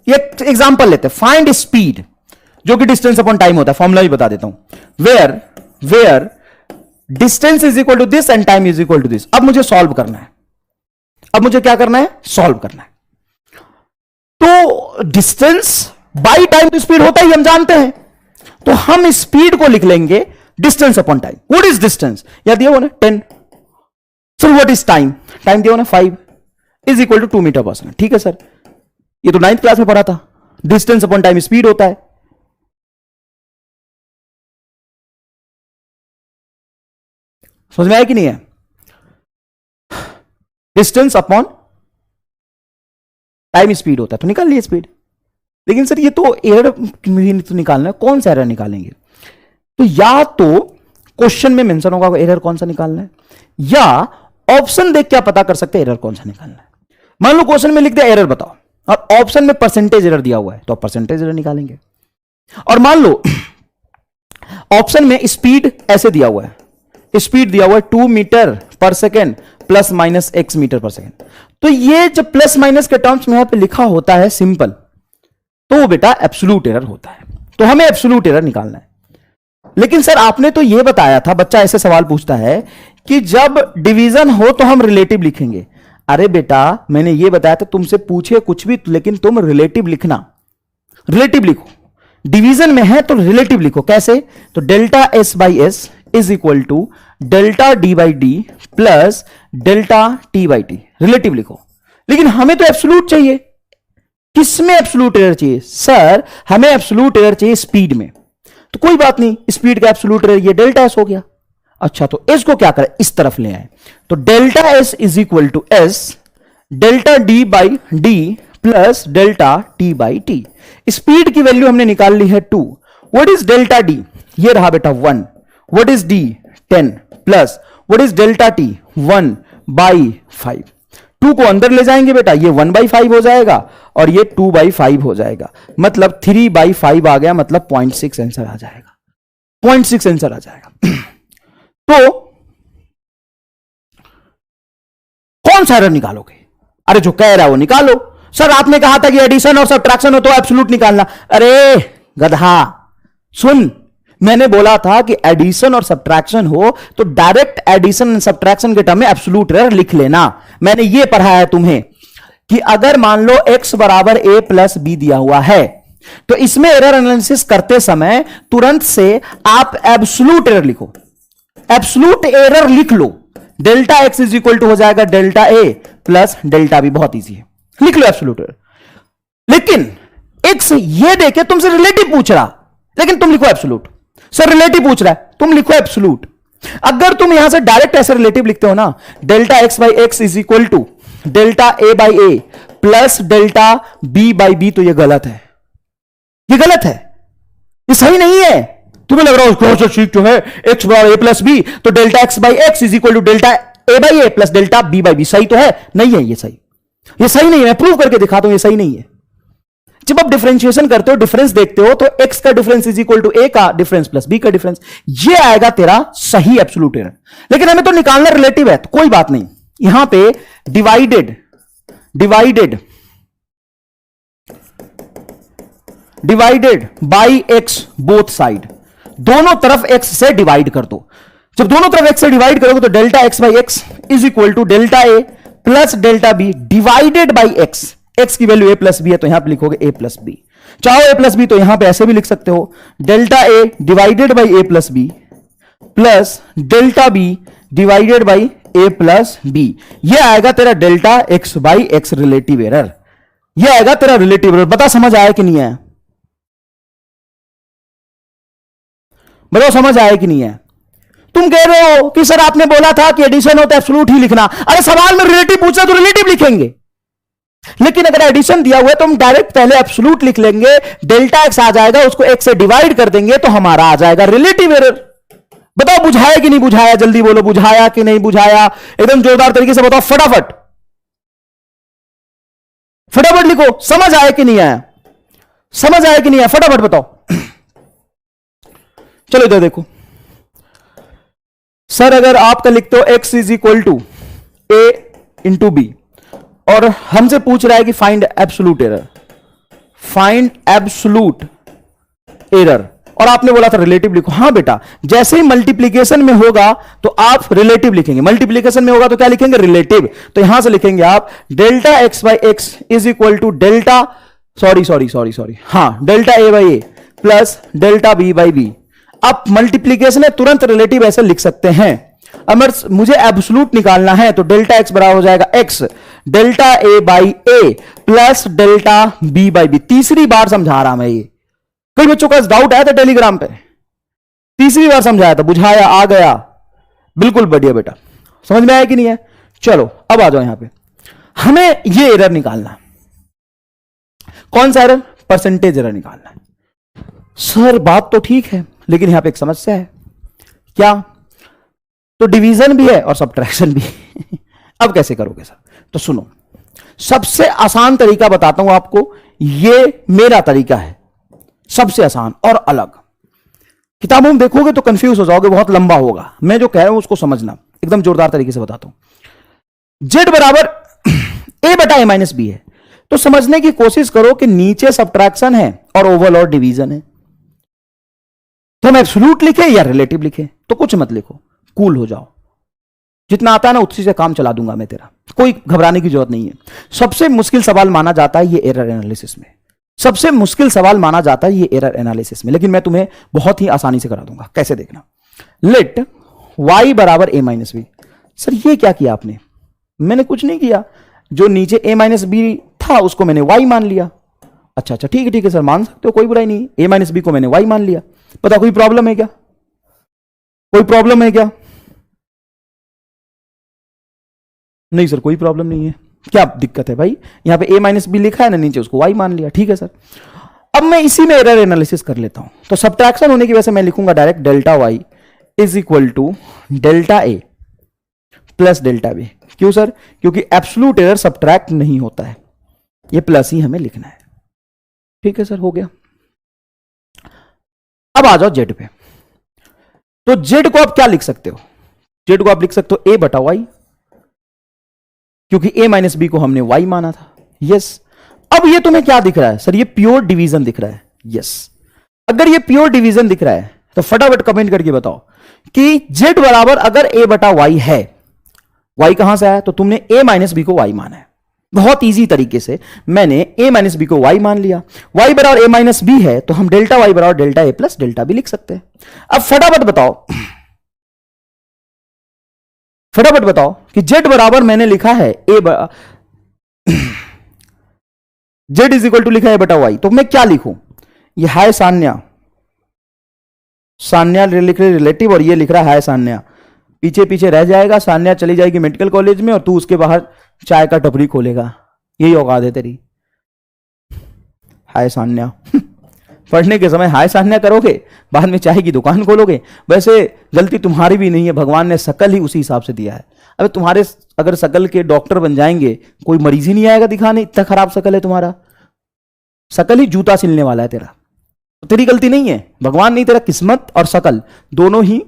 ये एग्जांपल लेते हैं, फाइंड स्पीड जो कि डिस्टेंस अपॉन टाइम होता है, फॉर्मूला भी बता देता हूं, where distance is equal to this and time is equal to this. अब मुझे सॉल्व करना है, अब मुझे क्या करना है? सॉल्व करना है। तो डिस्टेंस बाई टाइम तो स्पीड होता ही हम जानते हैं, तो हम स्पीड को लिख लेंगे distance upon time. What is distance? या दिया हुआ ना 10, फिर व्हाट इज टाइम? टाइम दिया हुआ ना 5 is equal to 2 metre per second. ठीक है सर, ये तो 9th क्लास में पढ़ा था, डिस्टेंस अपॉन टाइम स्पीड होता है। समझ में आया कि नहीं है? डिस्टेंस अपॉन टाइम स्पीड होता है, तो निकाल लिए स्पीड। लेकिन सर ये तो एरर तो निकालना है, कौन सा एरर निकालेंगे? तो या तो क्वेश्चन में मेंशन होगा एरर कौन सा निकालना है, या ऑप्शन देख क्या पता कर सकते हैं एरर कौन सा निकालना है। मान लो क्वेश्चन में लिख दिया एरर बताओ, और ऑप्शन में परसेंटेज एरर दिया हुआ है, तो परसेंटेज एरर निकालेंगे। और मान लो ऑप्शन में स्पीड ऐसे दिया हुआ है, स्पीड दिया हुआ है 2 metre per second plus minus x metre per second, तो ये जब प्लस माइनस के टर्म्स में यहां पे लिखा होता है सिंपल, तो वो बेटा एब्सोल्यूट एरर होता है। तो हमें एब्सोल्यूट एरर निकालना है। लेकिन सर आपने तो ये बताया था, बच्चा ऐसे सवाल पूछता है कि जब डिवीजन हो तो हम रिलेटिव लिखेंगे। अरे बेटा मैंने ये बताया था, तुमसे पूछे कुछ भी लेकिन तुम रिलेटिव लिखना, रिलेटिव लिखो। डिवीजन में है तो रिलेटिव लिखो। कैसे? तो delta S by S is equal to delta D by D plus delta T by T, relative लिखो। लेकिन हमें तो एब्सोल्यूट चाहिए। किसमें एब्सोल्यूट एरर चाहिए? सर हमें एब्सोल्यूट एरर चाहिए स्पीड में। तो कोई बात नहीं, स्पीड का एब्सोल्यूट एरर ये डेल्टा एस हो गया। अच्छा तो एस को क्या करें? इस तरफ ले आए, तो delta S is equal to S delta D by D plus delta T by T. Speed की वैल्यू हमने निकाल ली है 2। What is delta D? ये रहा बेटा 1। What is D? 10 plus what is delta T? 1 by 5। 2 को अंदर ले जाएंगे बेटा, ये 1 बाई 5 हो जाएगा और ये 2 बाई 5 हो जाएगा, मतलब 3 बाई 5 आ गया, मतलब 0.6 आंसर आ जाएगा, 0.6 आंसर आ जाएगा। तो कौन सा एरर निकालोगे? अरे जो कह रहा है वो निकालो। सर आपने कहा था कि एडिशन और सब्ट्रैक्शन हो तो एब्सोल्यूट निकालना। अरे गधा सुन, मैंने बोला था कि एडिशन और सब्ट्रैक्शन हो तो डायरेक्ट एडिशन एंड सब्ट्रैक्शन के टर्म में एब्सोल्यूट एरर लिख लेना। मैंने यह पढ़ा है तुम्हें कि अगर मान लो x बराबर a प्लस बी दिया हुआ है तो इसमें एरर एनालिसिस करते समय तुरंत से आप एब्सोल्यूट एरर लिखो, एब्सोल्यूट एरर लिख लो। Delta x is equal to हो जाएगा delta a plus delta B, बहुत इजी है, लिख लो एब्सोल्यूट एरर। लेकिन x ये देखे तुमसे रिलेटिव पूछ रहा, लेकिन तुम लिखो एब्सोल्यूट। सर रिलेटिव पूछ रहा है, तुम लिखो एब्सोल्यूट। अगर तुम यहां से डायरेक्ट ऐसे रिलेटिव लिखते हो ना, delta x by x is equal to delta a by A plus delta b by B, तो यह गलत है, ये गलत है, ये सही नहीं है। तुम्हें लग रहा है कौन सा सीख जो है x बराबर a प्लस बी तो delta x by x is equal to delta a by A plus delta b by b, सही तो है? नहीं है, ये सही, ये सही नहीं है। मैं प्रूव करके दिखाता हूं ये सही नहीं है। जब आप डिफरेंशिएशन करते हो, डिफरेंस देखते हो, तो x का difference is equal to a का डिफरेंस प्लस b का डिफरेंस, ये आएगा तेरा सही एब्सोल्यूट एरर। लेकिन हमें तो निकालना रिलेटिव है, तो कोई बात नहीं, यहां पे divided by x both side, दोनों तरफ x से डिवाइड कर दो। जब दोनों तरफ x से डिवाइड करोगे तो delta x by x is equal to delta a plus delta b divided by x। x की वैल्यू a प्लस बी है तो यहां पे लिखोगे a प्लस बी। चाहो a प्लस बी तो यहां पे ऐसे भी लिख सकते हो, delta a divided by a plus b plus delta b divided by a plus b. यह आएगा तेरा delta x by x relative error, यह आएगा तेरा रिलेटिव एरर। बता समझ आया कि नहीं आया? बताओ समझ आया कि नहीं आया? तुम कह रहे हो कि सर आपने बोला था कि एडिशन हो तो एब्सोल्यूट ही लिखना। अरे सवाल में रिलेटिव पूछा तो रिलेटिव लिखेंगे, लेकिन अगर एडिशन दिया हुआ है तो हम डायरेक्ट पहले एब्सोल्यूट लिख लेंगे, डेल्टा एक्स आ जाएगा, उसको एक्स से डिवाइड कर देंगे तो हमारा आ जाएगा रिलेटिव एरर। बताओ बुझाया कि नहीं बुझाया? जल्दी बोलो, बुझाया कि नहीं बुझाया? एकदम जोरदार तरीके से बताओ, फटाफट फटाफट लिखो। समझ आया कि नहीं आया? समझ आया कि नहीं आया? फटाफट बताओ। चलो इधर देखो सर, अगर आपका लिखते हो x is equal to a into b और हमसे पूछ रहा है कि find absolute error, find absolute error, और आपने बोला था रिलेटिव लिखो। हां बेटा, जैसे ही मल्टीप्लीकेशन में होगा तो आप रिलेटिव लिखेंगे, मल्टीप्लीकेशन में होगा तो क्या लिखेंगे? रिलेटिव। तो यहां से लिखेंगे आप delta x by x is equal to delta delta a by A plus delta b by b. अब मल्टीप्लीकेशन है, तुरंत रिलेटिव ऐसे लिख सकते हैं। अगर मुझे एब्सोल्यूट निकालना है तो डेल्टा एक्स बराबर हो जाएगा x delta a by A plus delta b by b. तीसरी बार समझा रहा मैं ये, कई बच्चों का डाउट आया था टेलीग्राम पे, तीसरी बार समझाया था, बुझाया, आ गया, बिल्कुल बढ़िया बेटा। समझ में आया कि नहीं है? चलो अब आ जाओ यहां पे, हमें ये एरर निकालना। कौन सा एरर? परसेंटेज एरर निकालना है। सर बात तो ठीक है, लेकिन यहां पे एक समस्या है। क्या? तो डिवीजन भी है और सब्ट्रैक्शन भी। अब कैसे करोगे सर? तो सुनो, सबसे आसान तरीका बताता हूं आपको, ये मेरा तरीका है, सबसे आसान और अलग। किताबों में देखोगे तो कंफ्यूज हो जाओगे, बहुत लंबा होगा। मैं जो कह रहा हूं उसको समझना, एकदम जोरदार तरीके से बताता हूं। z बराबर a बटा a माइनस बी है, तो समझने की कोशिश करो कि नीचे सब्ट्रैक्शन है और ओवल और डिवीजन है। तो हम एब्सोल्यूट लिखे या रिलेटिव लिखे? तो कुछ मत लिखो, कूल हो जाओ, जितना आता है ना उसी से काम चला दूंगा मैं तेरा, कोई घबराने की जरूरत नहीं है। सबसे मुश्किल सवाल माना जाता है ये एरर एनालिसिस में, सबसे मुश्किल सवाल माना जाता है ये एरर एनालिसिस में, लेकिन मैं तुम्हें बहुत ही आसानी से करा दूंगा। कैसे देखना, लेट y बराबर a माइनस बी। सर ये क्या किया आपने? मैंने कुछ नहीं किया, जो नीचे a माइनस बी था उसको मैंने y मान लिया। अच्छा ठीक है सर, मान सकते हो, कोई बुराई नहीं, a माइनस बी को मैंने y मान लिया। पता कोई प्रॉब्लम है क्या? कोई प्रॉब्लम है क्या? नहीं सर कोई प्रॉब्लम नहीं है। क्या दिक्कत है भाई? यहां पे a माइनस बी लिखा है ना नीचे, उसको y मान लिया, ठीक है सर। अब मैं इसी में एरर एनालिसिस कर लेता हूं। तो सब्ट्रैक्शन होने की वजह से मैं लिखूंगा direct delta y is equal to delta a plus delta b। क्यों सर? क्योंकि एब्सोल्यूट एरर सब्ट्रैक्ट नहीं होता है, ये प्लस ही हमें लिखना है। ठीक है सर, हो गया। अब आ जाओ z पे। तो z को आप क्या लिख सकते हो? z को आप लिख सकते हो a बटा y, क्योंकि a माइनस बी को हमने y माना था। यस, अब ये तुम्हें क्या दिख रहा है सर? ये प्योर डिवीजन दिख रहा है। यस, अगर ये प्योर डिवीजन दिख रहा है तो फटाफट कमेंट करके बताओ कि z बराबर अगर a बटा y है, y कहां से आया? तो तुमने a माइनस बी को y माना है। बहुत इजी तरीके से मैंने a माइनस बी को y मान लिया। y बराबर a माइनस बी है तो हम डेल्टा y बराबर delta a plus delta b लिख सकते हैं। अब फटाफट बताओ कि z बराबर मैंने लिखा है z इज इक्वल टू लिखा है बटा y, तो मैं क्या लिखूं? ये है सान्या लिख रहे रिलेटिव, और ये लिख रहा है सान्या। पीछे पीछे रह जाएगा, सान्या चली जाएगी मेडिकल कॉलेज में और तू उसके बाहर चाय का टपरी खोलेगा। यही औकात है तेरी। हाय सान्या पढ़ने के समय हाय सान्या करोगे, बाद में चाय की दुकान खोलोगे। वैसे गलती तुम्हारी भी नहीं है, भगवान ने शकल ही उसी हिसाब से दिया है। अबे तुम्हारे अगर शकल के डॉक्टर बन जाएंगे, कोई मरीज ही नहीं आएगा दिखाने, इतना खराब शकल है तुम्हारा। शकल ही जूता सिलने वाला है तेरा, तो तेरी गलती नहीं है, भगवान ने तेरा किस्मत और शकल दोनों ही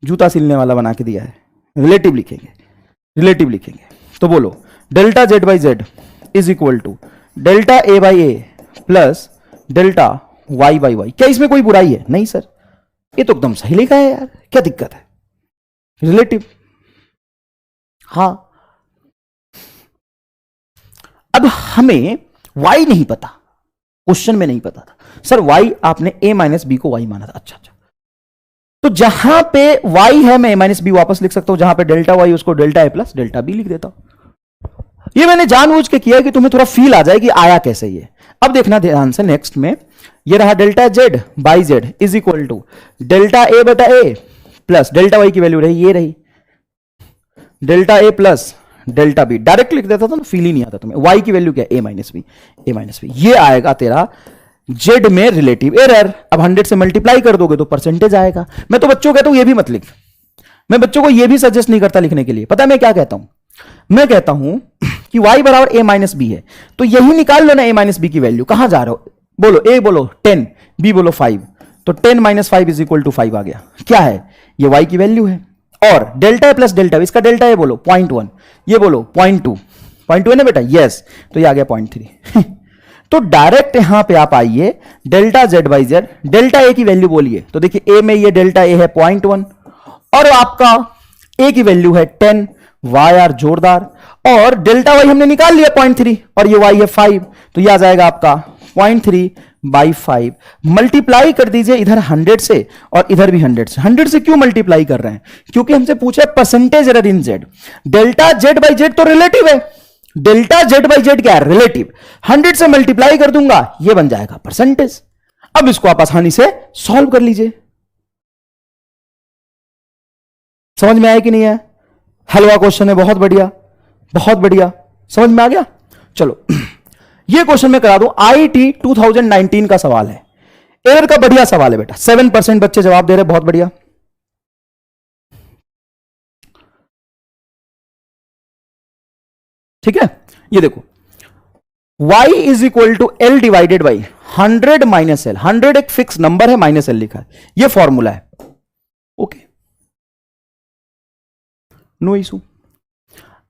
जूता सिलने वाला बना के दिया है। रिलेटिव लिखेंगे तो बोलो delta Z by Z is equal to delta a by A plus delta Y by y. क्या इसमें कोई बुराई है? नहीं सर, ये तो एकदम सही लिखा है यार, क्या दिक्कत है? रिलेटिव। हाँ, अब हमें y नहीं पता, क्वेश्चन में नहीं पता था सर y आपने a माइनस बी को y माना था। अच्छा, तो जहां पे y है मैं a माइनस बी वापस लिख सकता हूं, जहां पे डेल्टा y उसको delta a plus delta b लिख देता हूं। ये मैंने जानबूझ के किया कि तुम्हें थोड़ा फील आ जाए कि आया कैसे ये। अब देखना ध्यान से, नेक्स्ट में ये रहा delta Z by Z is equal to delta A बटा ए प्लस डेल्टा वाई की वैल्यू रही, ये रही delta A plus delta B. Direct लिख देता था तो फील ही नहीं आता तुम्हें। y की वैल्यू क्या है? a minus b. ये आएगा तेरा z में रिलेटिव एरर। अब 100 से मल्टीप्लाई कर दोगे तो परसेंटेज आएगा। मैं तो बच्चों कहता हूं ये भी मत लिख, मैं बच्चों को ये भी सजेस्ट नहीं करता लिखने के लिए। पता है मैं क्या कहता हूं? मैं कहता हूं कि y बराबर a माइनस बी है, तो यही निकाल लो ना a माइनस बी की वैल्यू। कहां जा रहे हो? बोलो a बोलो 10, b बोलो 5, तो 10 माइनस 5 इज इक्वल टू 5 आ गया। क्या है? ये y की वैल्यू है। और डेल्टा प्लस डेल्टा, इसका डेल्टा ए बोलो 0.1, ये बोलो 0.2 है ना बेटा? यस, तो ये आ गया 0.3 तो डायरेक्ट यहां पे आप आइए, delta Z by Z, delta A की वैल्यू बोलिए तो देखिए ए में ये डेल्टा ए है 0.1 और आपका ए की वैल्यू है 10। वाई आर जोरदार। और डेल्टा वाई हमने निकाल लिया 0.3 और ये वाई है 5, तो ये आ जाएगा आपका 0.3 बाई 5। मल्टीप्लाई कर दीजिए इधर 100 से और इधर भी 100 से। 100 से क्यों मल्टीप्लाई कर रहे हैं? क्योंकि हमसे पूछा है percentage error in Z. Delta Z by Z तो रिलेटिव है, डेल्टा जेड बाई जेड क्या है? रिलेटिव। 100 से मल्टीप्लाई कर दूंगा, ये बन जाएगा परसेंटेज। अब इसको आप आसानी से सॉल्व कर लीजिए। समझ में आया कि नहीं है? हलवा क्वेश्चन है, बहुत बढ़िया बहुत बढ़िया, समझ में आ गया। चलो ये क्वेश्चन मैं करा दूं, आईटी 2019 का सवाल है, एयर का बढ़िया सवाल है बेटा। 7% बच्चे जवाब दे रहे, बहुत बढ़िया। ठीक है, ये देखो y is equal to l divided by 100 minus l. 100 एक फिक्स नंबर है, माइनस एल लिखा है, ये फॉर्मूला है। Okay, no issue.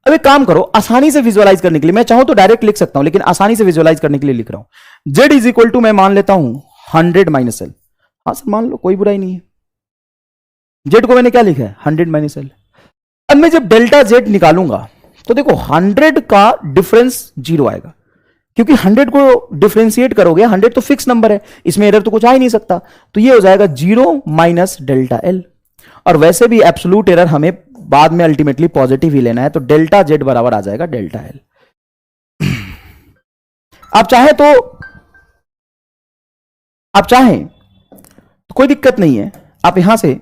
अब एक काम करो, आसानी से विजुअलाइज करने के लिए, मैं चाहूं तो डायरेक्ट लिख सकता हूं, लेकिन आसानी से विजुअलाइज करने के लिए लिख रहा हूं। z इज इक्वल टू मैं मान लेता हूं 100 माइनस एल। हाँ सर मान लो, कोई बुराई नहीं है। z को मैंने क्या लिखा है? 100 माइनस एल। अब मैं जब डेल्टा z निकालूंगा तो देखो 100 का डिफरेंस 0 आएगा, क्योंकि 100 को डिफरेंशिएट करोगे, 100 तो फिक्स नंबर है, इसमें एरर तो कुछ आ ही नहीं सकता, तो ये हो जाएगा 0 माइनस डेल्टा एल। और वैसे भी एब्सोल्यूट एरर हमें बाद में अल्टीमेटली पॉजिटिव ही लेना है, तो डेल्टा जेड बराबर आ जाएगा डेल्टा एल। आप चाहें तो कोई दिक्कत नहीं है, आप यहां से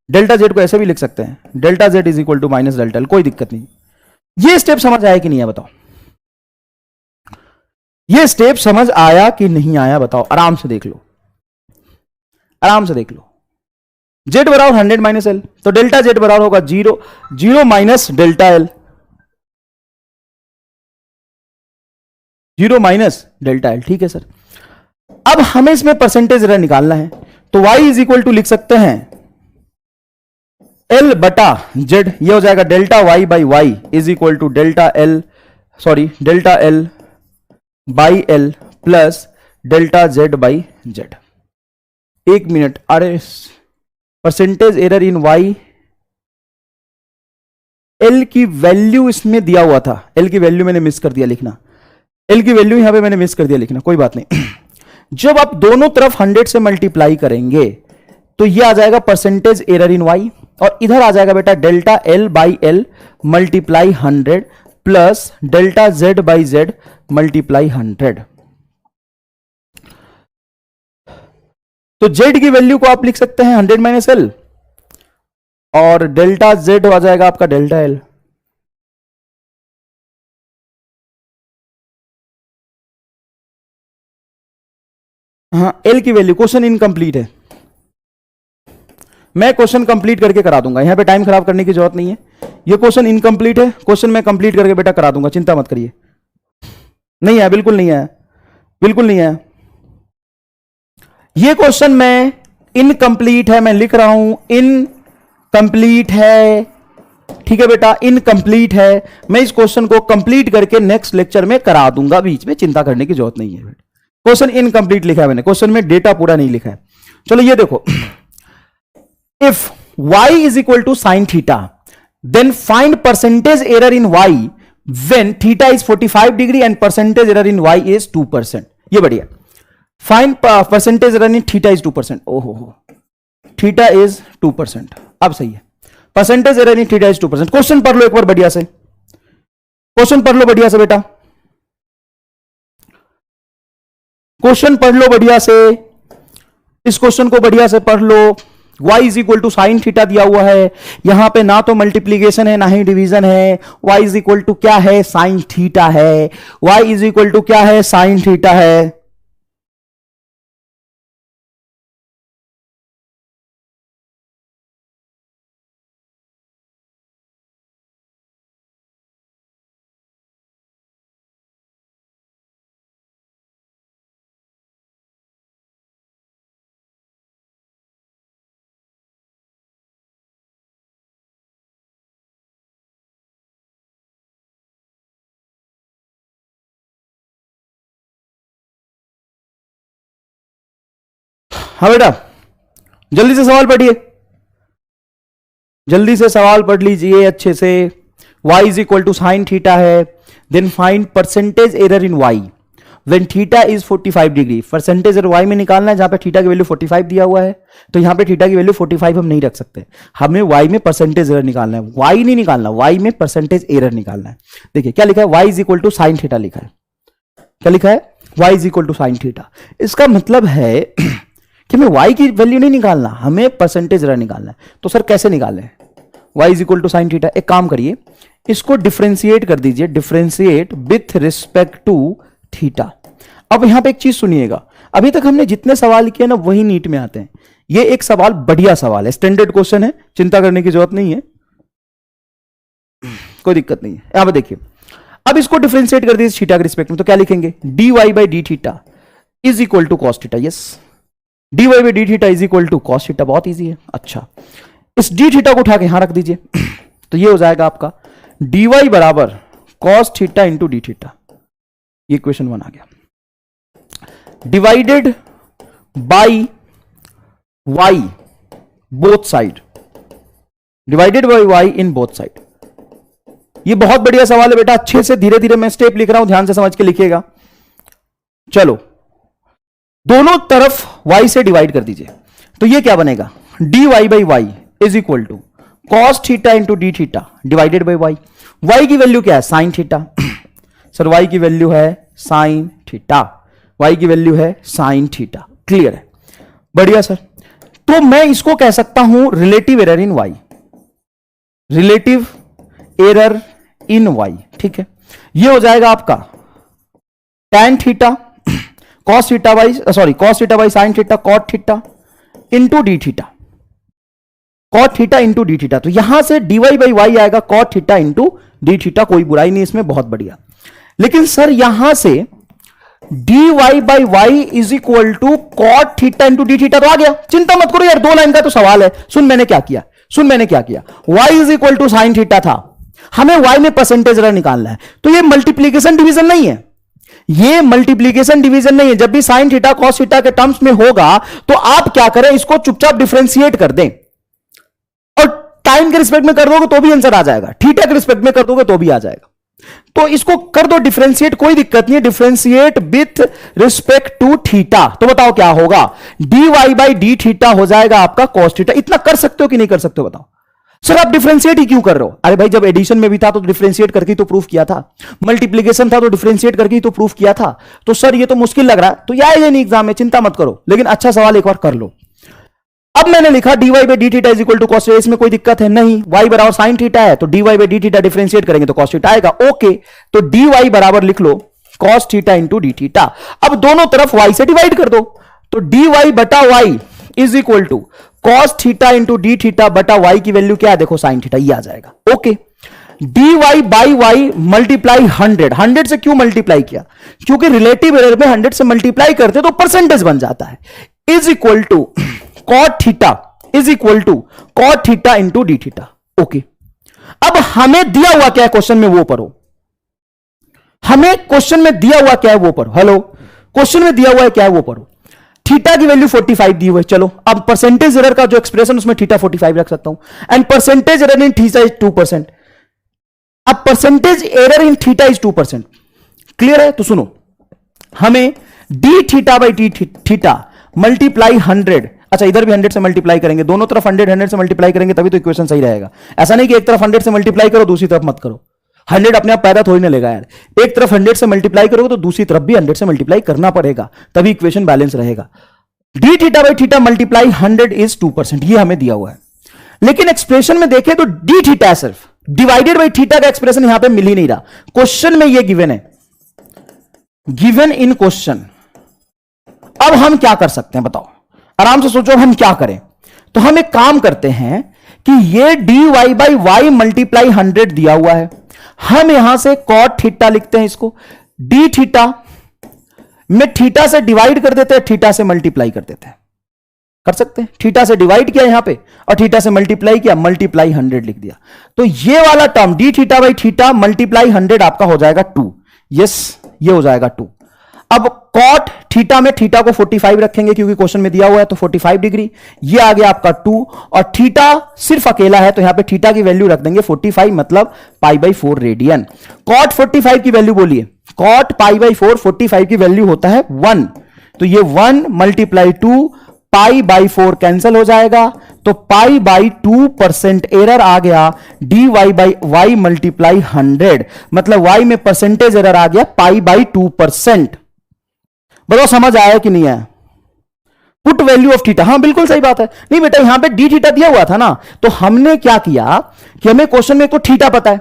डेल्टा जेड को ऐसे भी लिख सकते हैं, delta z is equal to minus delta l, कोई दिक्कत नहीं। ये स्टेप समझ आया कि नहीं है बताओ? ये स्टेप समझ आया कि नहीं आया बताओ? आराम से देख लो, आराम से देख लो। जेड बराबर 100 माइनस एल, तो डेल्टा जेड बराबर होगा 0 minus delta L, 0 minus delta L. ठीक है सर, अब हमें इसमें परसेंटेज एरर निकालना है, तो y इज इक्वल टू लिख सकते हैं एल बटा जेड, ये हो जाएगा delta Y by Y is equal to delta L, sorry delta L by L plus delta Z by Z. 1 minute, अरे percentage error in Y, L की value इसमें दिया हुआ था, एल की वैल्यू मैंने मिस कर दिया लिखना, एल की वैल्यू यहां पे मैंने मिस कर दिया लिखना, कोई बात नहीं। जब आप दोनों तरफ 100 से मल्टीप्लाई करेंगे तो ये आ जाएगा परसेंटेज एरर इन वाई, और इधर आ जाएगा बेटा delta L by L multiply 100 plus delta Z by Z multiply 100। तो जेड की वैल्यू को आप लिख सकते हैं 100 माइनस एल, और डेल्टा जेड आ जाएगा आपका डेल्टा एल। हाँ, एल की वैल्यू, क्वेश्चन इनकम्प्लीट है, मैं क्वेश्चन कंप्लीट करके करा दूंगा, यहां पे टाइम खराब करने की जरूरत नहीं है, ये क्वेश्चन इनकम्प्लीट है, क्वेश्चन मैं कंप्लीट करके बेटा करा दूंगा, चिंता मत करिए। नहीं है, बिल्कुल नहीं है, बिल्कुल नहीं है, ये क्वेश्चन मैं इनकम्प्लीट है, मैं लिख रहा हूं इनकम्प्लीट है, ठीक है बेटा, इनकम्प्लीट है। मैं इस क्वेश्चन को कंप्लीट करके नेक्स्ट लेक्चर में करा दूंगा, बीच में चिंता करने की जरूरत नहीं है। क्वेश्चन इनकम्प्लीट लिखा है मैंने, क्वेश्चन में डेटा पूरा नहीं लिखा है। चलो ये देखो, if y is equal to sine theta then find percentage error in y when theta is 45 degree and percentage error in y is 2%। ये बढ़िया, find percentage error in theta is 2%। ओहो, थीटा इज 2%, अब सही है, percentage error in theta is 2%। Question पढ़ लो एक बार बढ़िया से, क्वेश्चन पढ़ लो बढ़िया से बेटा, क्वेश्चन पढ़ लो बढ़िया से, इस क्वेश्चन को बढ़िया से पढ़ लो। y is equal to sine theta दिया हुआ है, यहां पे ना तो मल्टीप्लीकेशन है ना ही डिवीजन है, y इज इक्वल टू क्या है, साइन थीटा है, y इज इक्वल टू क्या है, साइन थीटा है। हाँ बेटा, जल्दी से सवाल पढ़िए, जल्दी से सवाल पढ़ लीजिए अच्छे से। y is equal to sine theta है, then find percentage error in y when theta is 45 degree. Percentage error y में निकालना है, जहां पे थीटा की वैल्यू 45 दिया हुआ है, तो यहां पे थीटा की वैल्यू 45 हम नहीं रख सकते, हमें y में परसेंटेज एरर निकालना है, y नहीं निकालना, y में परसेंटेज एरर निकालना है। देखिए क्या लिखा है, y is equal to sine theta लिखा है, क्या लिखा है, y is equal to sine theta. इसका मतलब है कि हमें y की वैल्यू नहीं निकालना, हमें परसेंटेज एरर निकालना है। तो सर कैसे निकालें, y is equal to sine theta, एक काम करिए, इसको डिफरेंशिएट कर दीजिए, differentiate with respect to theta. अब यहां पे एक चीज सुनिएगा, अभी तक हमने जितने सवाल किए ना वही नीट में आते हैं, ये एक सवाल बढ़िया सवाल है, स्टैंडर्ड क्वेश्चन है, चिंता करने की जरूरत नहीं है, कोई दिक्कत नहीं है। यहां पे देखिए, अब इसको डिफरेंशिएट कर दीजिए थीटा के रिस्पेक्ट में, तो क्या लिखेंगे, dy by D theta is equal to cos theta. Yes, dy by D theta is equal to cos theta, बहुत इजी है। अच्छा, इस डी थीटा को उठा के यहां रख दीजिए, तो ये हो जाएगा आपका dy बराबर cos theta into D theta, ये इक्वेशन 1 आ गया, divided by y both side, divided by y in both side. ये बहुत बढ़िया सवाल है बेटा, अच्छे से धीरे धीरे मैं स्टेप लिख रहा हूं, ध्यान से समझ के लिखिएगा। चलो, दोनों तरफ y से डिवाइड कर दीजिए, तो ये क्या बनेगा, dy by y is equal to cos theta into D theta divided by y। y की वैल्यू क्या है, साइन थीटा, सर y की वैल्यू है साइन थीटा, y की वैल्यू है साइन थीटा, क्लियर है, बढ़िया सर। तो मैं इसको कह सकता हूं relative error in y, relative error in y, ठीक है। ये हो जाएगा आपका tan theta cos theta by cos theta by sine theta cot theta into D theta, cot theta into D theta. तो यहां से dy बाई वाई आएगा cot theta into D theta, कोई बुराई नहीं इसमें, बहुत बढ़िया। लेकिन सर यहां से dy by Y is equal to cot theta into D theta तो आ गया, चिंता मत करो यार, 2 लाइन का तो सवाल है। सुन मैंने क्या किया, सुन मैंने क्या किया, y is equal to sine theta था, हमें y में परसेंटेज एरर निकालना है, तो ये मल्टीप्लीकेशन डिवीजन नहीं है, ये मल्टीप्लीकेशन डिवीजन नहीं है। जब भी साइन थीटा कॉस थीटा के टर्म्स में होगा तो आप क्या करें, इसको चुपचाप डिफरेंशिएट कर दें और टाइम के रिस्पेक्ट में कर दोगे तो भी आंसर आ जाएगा, थीटा के रिस्पेक्ट में कर दोगे तो भी आ जाएगा। तो इसको कर दो डिफरेंशिएट, कोई दिक्कत नहीं है, differentiate with respect to theta. तो बताओ क्या होगा, dy बाई डी थीटा हो जाएगा आपका cos थीटा। इतना कर सकते हो कि नहीं कर सकते हो बताओ। सर आप डिफरेंशिएट ही क्यों कर रहे हो? अरे भाई जब एडिशन में भी था तो डिफरेंशिएट करके तो प्रूफ किया था, मल्टीप्लीकेशन था तो डिफरेंशिएट करके ही तो प्रूफ किया था। तो सर ये तो मुश्किल लग रहा है, तो आएगा नहीं एग्जाम में, चिंता मत करो, लेकिन अच्छा सवाल एक बार कर लो। अब मैंने लिखा dy by D theta is equal to cos, इसमें कोई दिक्कत है नहीं, y बराबर साइन थीटा है तो dy by D theta differentiate करेंगे तो कॉस थीटा आएगा। ओके, तो dy बराबर लिख लो cos theta into D theta. अब दोनों तरफ y से डिवाइड कर दो, तो dy बटा y is equal to cos theta into D theta बटा y की वैल्यू क्या है, देखो साइन थीटा, ये आ जाएगा। Okay, dy by y multiply 100 से क्यों मल्टीप्लाई किया, क्योंकि रिलेटिव एरर में 100 से मल्टीप्लाई करते तो परसेंटेज बन जाता है, is equal to cot theta is equal to cot theta into D theta. Okay, अब हमें दिया हुआ क्या है क्वेश्चन में वो पढ़ो, हमें क्वेश्चन में दिया हुआ क्या है वो पढ़ो। हेलो, क्वेश्चन में दिया हुआ है क्या है वो पढ़ो। थीटा की वैल्यू 45 दी हुई है, चलो अब परसेंटेज एरर का जो एक्सप्रेशन उसमें थीटा 45 रख सकता हूं, and percentage error in theta is 2%। अब percentage error in theta is 2%, clear है? तो सुनो, हमें D theta by D theta multiply 100, अच्छा इधर भी 100 से मल्टीप्लाई करेंगे, दोनों तरफ 100 से मल्टीप्लाई करेंगे तभी तो इक्वेशन सही रहेगा। ऐसा नहीं कि एक तरफ 100 से मल्टीप्लाई करो दूसरी तरफ मत करो, 100 अपने आप पैदा थोड़ी ना लेगा यार, एक तरफ 100 से मल्टीप्लाई करोगे तो दूसरी तरफ भी 100 से मल्टीप्लाई करना पड़ेगा, तभी इक्वेशन बैलेंस रहेगा। D theta by theta multiply 100 is 2%, ये हमें दिया हुआ है। लेकिन एक्सप्रेशन में देखें तो डी थीटा है सिर्फ, डिवाइडेड बाई थीटा का एक्सप्रेशन यहां पे मिल ही नहीं रहा। क्वेश्चन में ये गिवन है, गिवन इन क्वेश्चन। अब हम क्या कर सकते हैं बताओ, आराम से सोचो हम क्या करें। तो हम एक काम करते हैं कि ये dy बाई वाई मल्टीप्लाई 100 दिया हुआ है, हम यहां से कॉट थीटा लिखते हैं, इसको डी थीटा में थीटा से डिवाइड कर देते हैं, थीटा से मल्टीप्लाई कर देते हैं, कर सकते हैं। थीटा से डिवाइड किया यहां पे और थीटा से मल्टीप्लाई किया, मल्टीप्लाई 100 लिख दिया। तो ये वाला term D theta by theta multiply 100 आपका हो जाएगा 2। यस, ये हो जाएगा 2। अब कॉट थीटा में थीटा को 45 रखेंगे क्योंकि क्वेश्चन में दिया हुआ है, तो 45 डिग्री, ये आ गया आपका 2, और थीटा सिर्फ अकेला है तो यहां पे थीटा की वैल्यू रख देंगे 45, मतलब पाई बाई 4 रेडियन। कॉट 45 की वैल्यू बोलिए, कॉट पाई बाई 4 45 की वैल्यू होता है 1, तो ये 1 मल्टीप्लाई 2 पाई बाई 4 कैंसिल हो जाएगा, तो पाई बाई 2% एरर आ गया, d y by y multiply 100, मतलब वाई में परसेंटेज एरर आ गया पाई बाई 2%। बताओ समझ आया कि नहीं आया? पुट वैल्यू ऑफ थीटा, हाँ बिल्कुल सही बात है। नहीं बेटा यहां पे डी थीटा दिया हुआ था ना, तो हमने क्या किया कि हमें क्वेश्चन में तो थीटा पता है,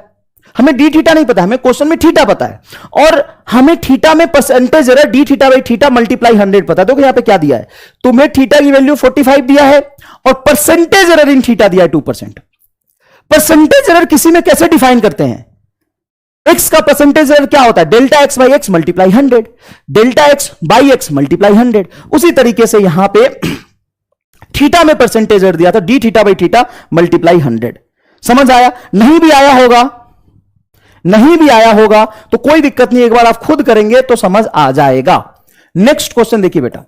हमें डी थीटा नहीं पता, हमें क्वेश्चन में थीटा पता है, और हमें थीटा में percentage error D theta by theta multiply 100 पता है। तो यहां पे क्या दिया है, तुम्हें थीटा की वैल्यू 45 दिया है और परसेंटेज एरर इन थीटा दिया है 2%। परसेंटेज एरर किसी में कैसे डिफाइन करते हैं, एक्स का परसेंटेज एरर क्या होता है, delta x by x multiply 100, delta x by x multiply 100। उसी तरीके से यहां पे थीटा में परसेंटेज एरर दिया था, D theta by theta multiply 100। समझ आया? नहीं भी आया होगा, नहीं भी आया होगा तो कोई दिक्कत नहीं, एक बार आप खुद करेंगे तो समझ आ जाएगा। नेक्स्ट क्वेश्चन देखिए बेटा,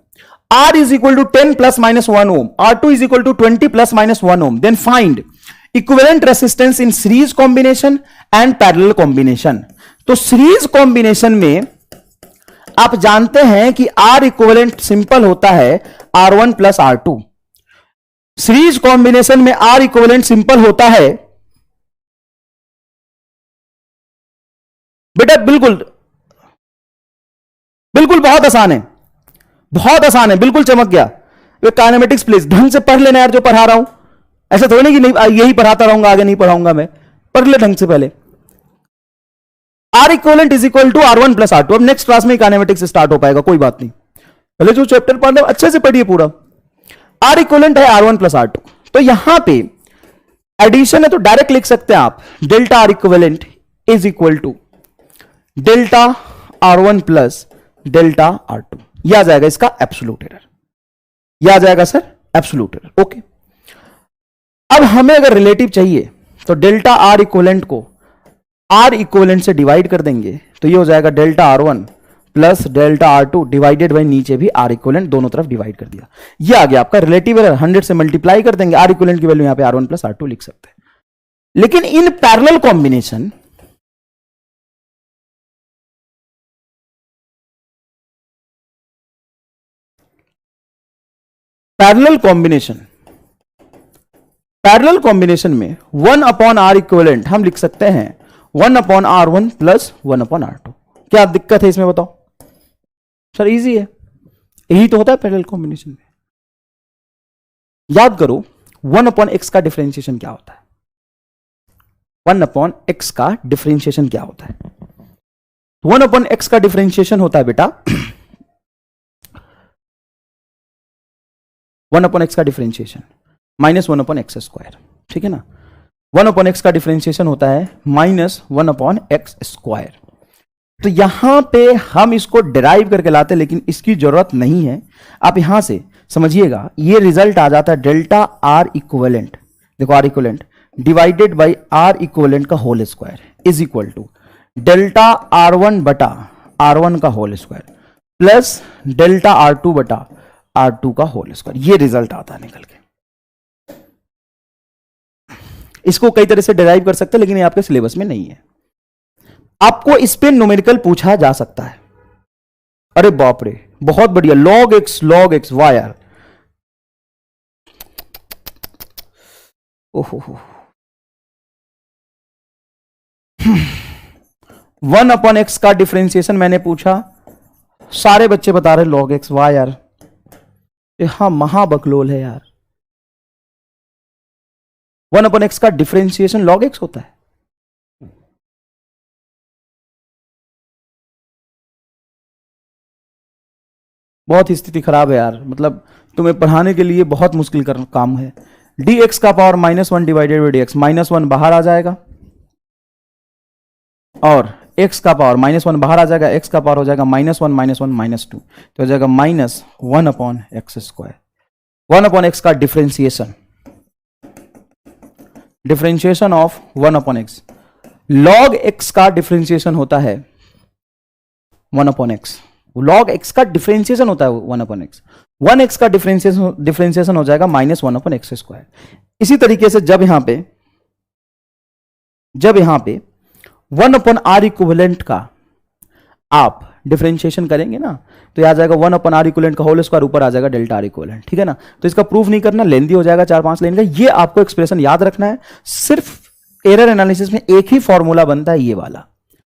R is equal to 10 plus minus 1 ohm, R2 is equal to 20 plus minus 1 ohm, then find equivalent resistance in series combination and parallel combination. तो सीरीज कॉम्बिनेशन में आप जानते हैं कि R इक्विवेलेंट सिंपल होता है R1 plus R2। Series combination में R equivalent simple होता है बेटा, बिल्कुल बिल्कुल बहुत आसान है, बहुत आसान है, बिल्कुल चमक गया। काइनेमेटिक्स प्लीज ढंग से पढ़ लेना यार जो पढ़ा रहा हूं, ऐसा थोड़ी नहीं कि नहीं यही पढ़ाता रहूंगा आगे नहीं पढ़ाऊंगा मैं, पढ़ ले ढंग से पहले। R equivalent is equal to R1 plus R2। अब नेक्स्ट क्लास में काइनेमेटिक्स स्टार्ट हो पाएगा, कोई बात नहीं, पहले जो चैप्टर पढ़ना अच्छे से पढ़िए पूरा। R इक्विवेलेंट है R1 प्लस R2, तो यहां पे एडिशन है तो डायरेक्ट लिख सकते हैं आप, delta R equivalent is equal to delta R1 plus delta R2। यह आ जाएगा इसका एब्सोल्यूट एरर, यह आ जाएगा सर एब्सोल्यूट एरर। ओके, अब हमें अगर रिलेटिव चाहिए तो डेल्टा R इक्विवेलेंट को R इक्विवेलेंट से डिवाइड कर देंगे, तो ये हो जाएगा delta R1 plus delta R2 divided by नीचे भी R इक्वलेंट, दोनों तरफ डिवाइड कर दिया। ये आ गया आपका रिलेटिव एरर। 100 से मल्टीप्लाई कर देंगे, R इक्वलेंट की वैल्यू यहां पे R1 प्लस R2 लिख सकते हैं। लेकिन in parallel combination parallel combination में 1 अपॉन R इक्वलेंट हम लिख सकते हैं 1 upon R1 plus 1 upon R2। क्या दिक्कत है इसमें बताओ सर? इजी है, यही तो होता है पैरेलल कॉम्बिनेशन में। याद करो 1 अपॉन एक्स का डिफरेंशिएशन क्या होता है? 1 अपॉन एक्स का डिफरेंशिएशन क्या होता है? 1 अपॉन एक्स का डिफरेंशिएशन होता है बेटा 1 अपॉन एक्स का differentiation minus 1 upon X square, ठीक है ना। 1 अपॉन एक्स का डिफरेंशिएशन होता है माइनस 1 अपॉन एक्स स्क्वायर। तो यहां पे हम इसको डिराइव करके लाते, लेकिन इसकी जरूरत नहीं है। आप यहां से समझिएगा, ये रिजल्ट आ जाता है डेल्टा आर इक्विवेलेंट, देखो R equivalent divided by R equivalent का whole square is equal to delta R1 बटा R1 का whole square plus delta R2 बटा R2 का होल स्क्वायर। ये रिजल्ट आता है निकल के। इसको कई तरह से डिराइव कर सकते हैं, लेकिन ये आपके सिलेबस में नहीं है। आपको इस पे न्यूमेरिकल पूछा जा सकता है। अरे बाप रे, बहुत बढ़िया, log x वाई आर। ओहो 1 अपॉन एक्स का डिफरेंशिएशन मैंने पूछा, सारे बच्चे बता रहे log x वाई आर। हाँ महाबकलोल है यार। 1 अपॉन एक्स का डिफरेंशिएशन log x होता है। बहुत ही स्थिति खराब है यार, मतलब तुम्हें पढ़ाने के लिए बहुत मुश्किल काम है। dx का पावर -1 डिवाइडेड बाई dx, -1 बाहर आ जाएगा और x का पावर -1 बाहर आ जाएगा, x का पावर हो जाएगा -1 -2, तो हो जाएगा -1 upon X square. 1 upon X का differentiation of 1 upon X, log x का डिफरेंशिएशन होता है 1 अपॉन एक्स। log x का डिफरेंशिएशन होता है 1 अपॉन एक्स। 1x का डिफरेंशिएशन हो जाएगा -1 अपॉन एक्स स्क्वायर। इसी तरीके से जब यहां पे 1 अपॉन आर इक्विवेलेंट का आप डिफरेंशिएशन करेंगे ना, तो यह आ जाएगा 1 अपॉन आर इक्विवेलेंट का होल स्क्वायर, ऊपर आ जाएगा डेल्टा आर इक्विवेलेंट, ठीक है ना। तो इसका प्रूफ नहीं करना, लेंदी हो जाएगा 4-5 लाइन का। ये आपको एक्सप्रेशन याद रखना है। सिर्फ एरर एनालिसिस में एक ही फॉर्मूला बनता है, ये वाला,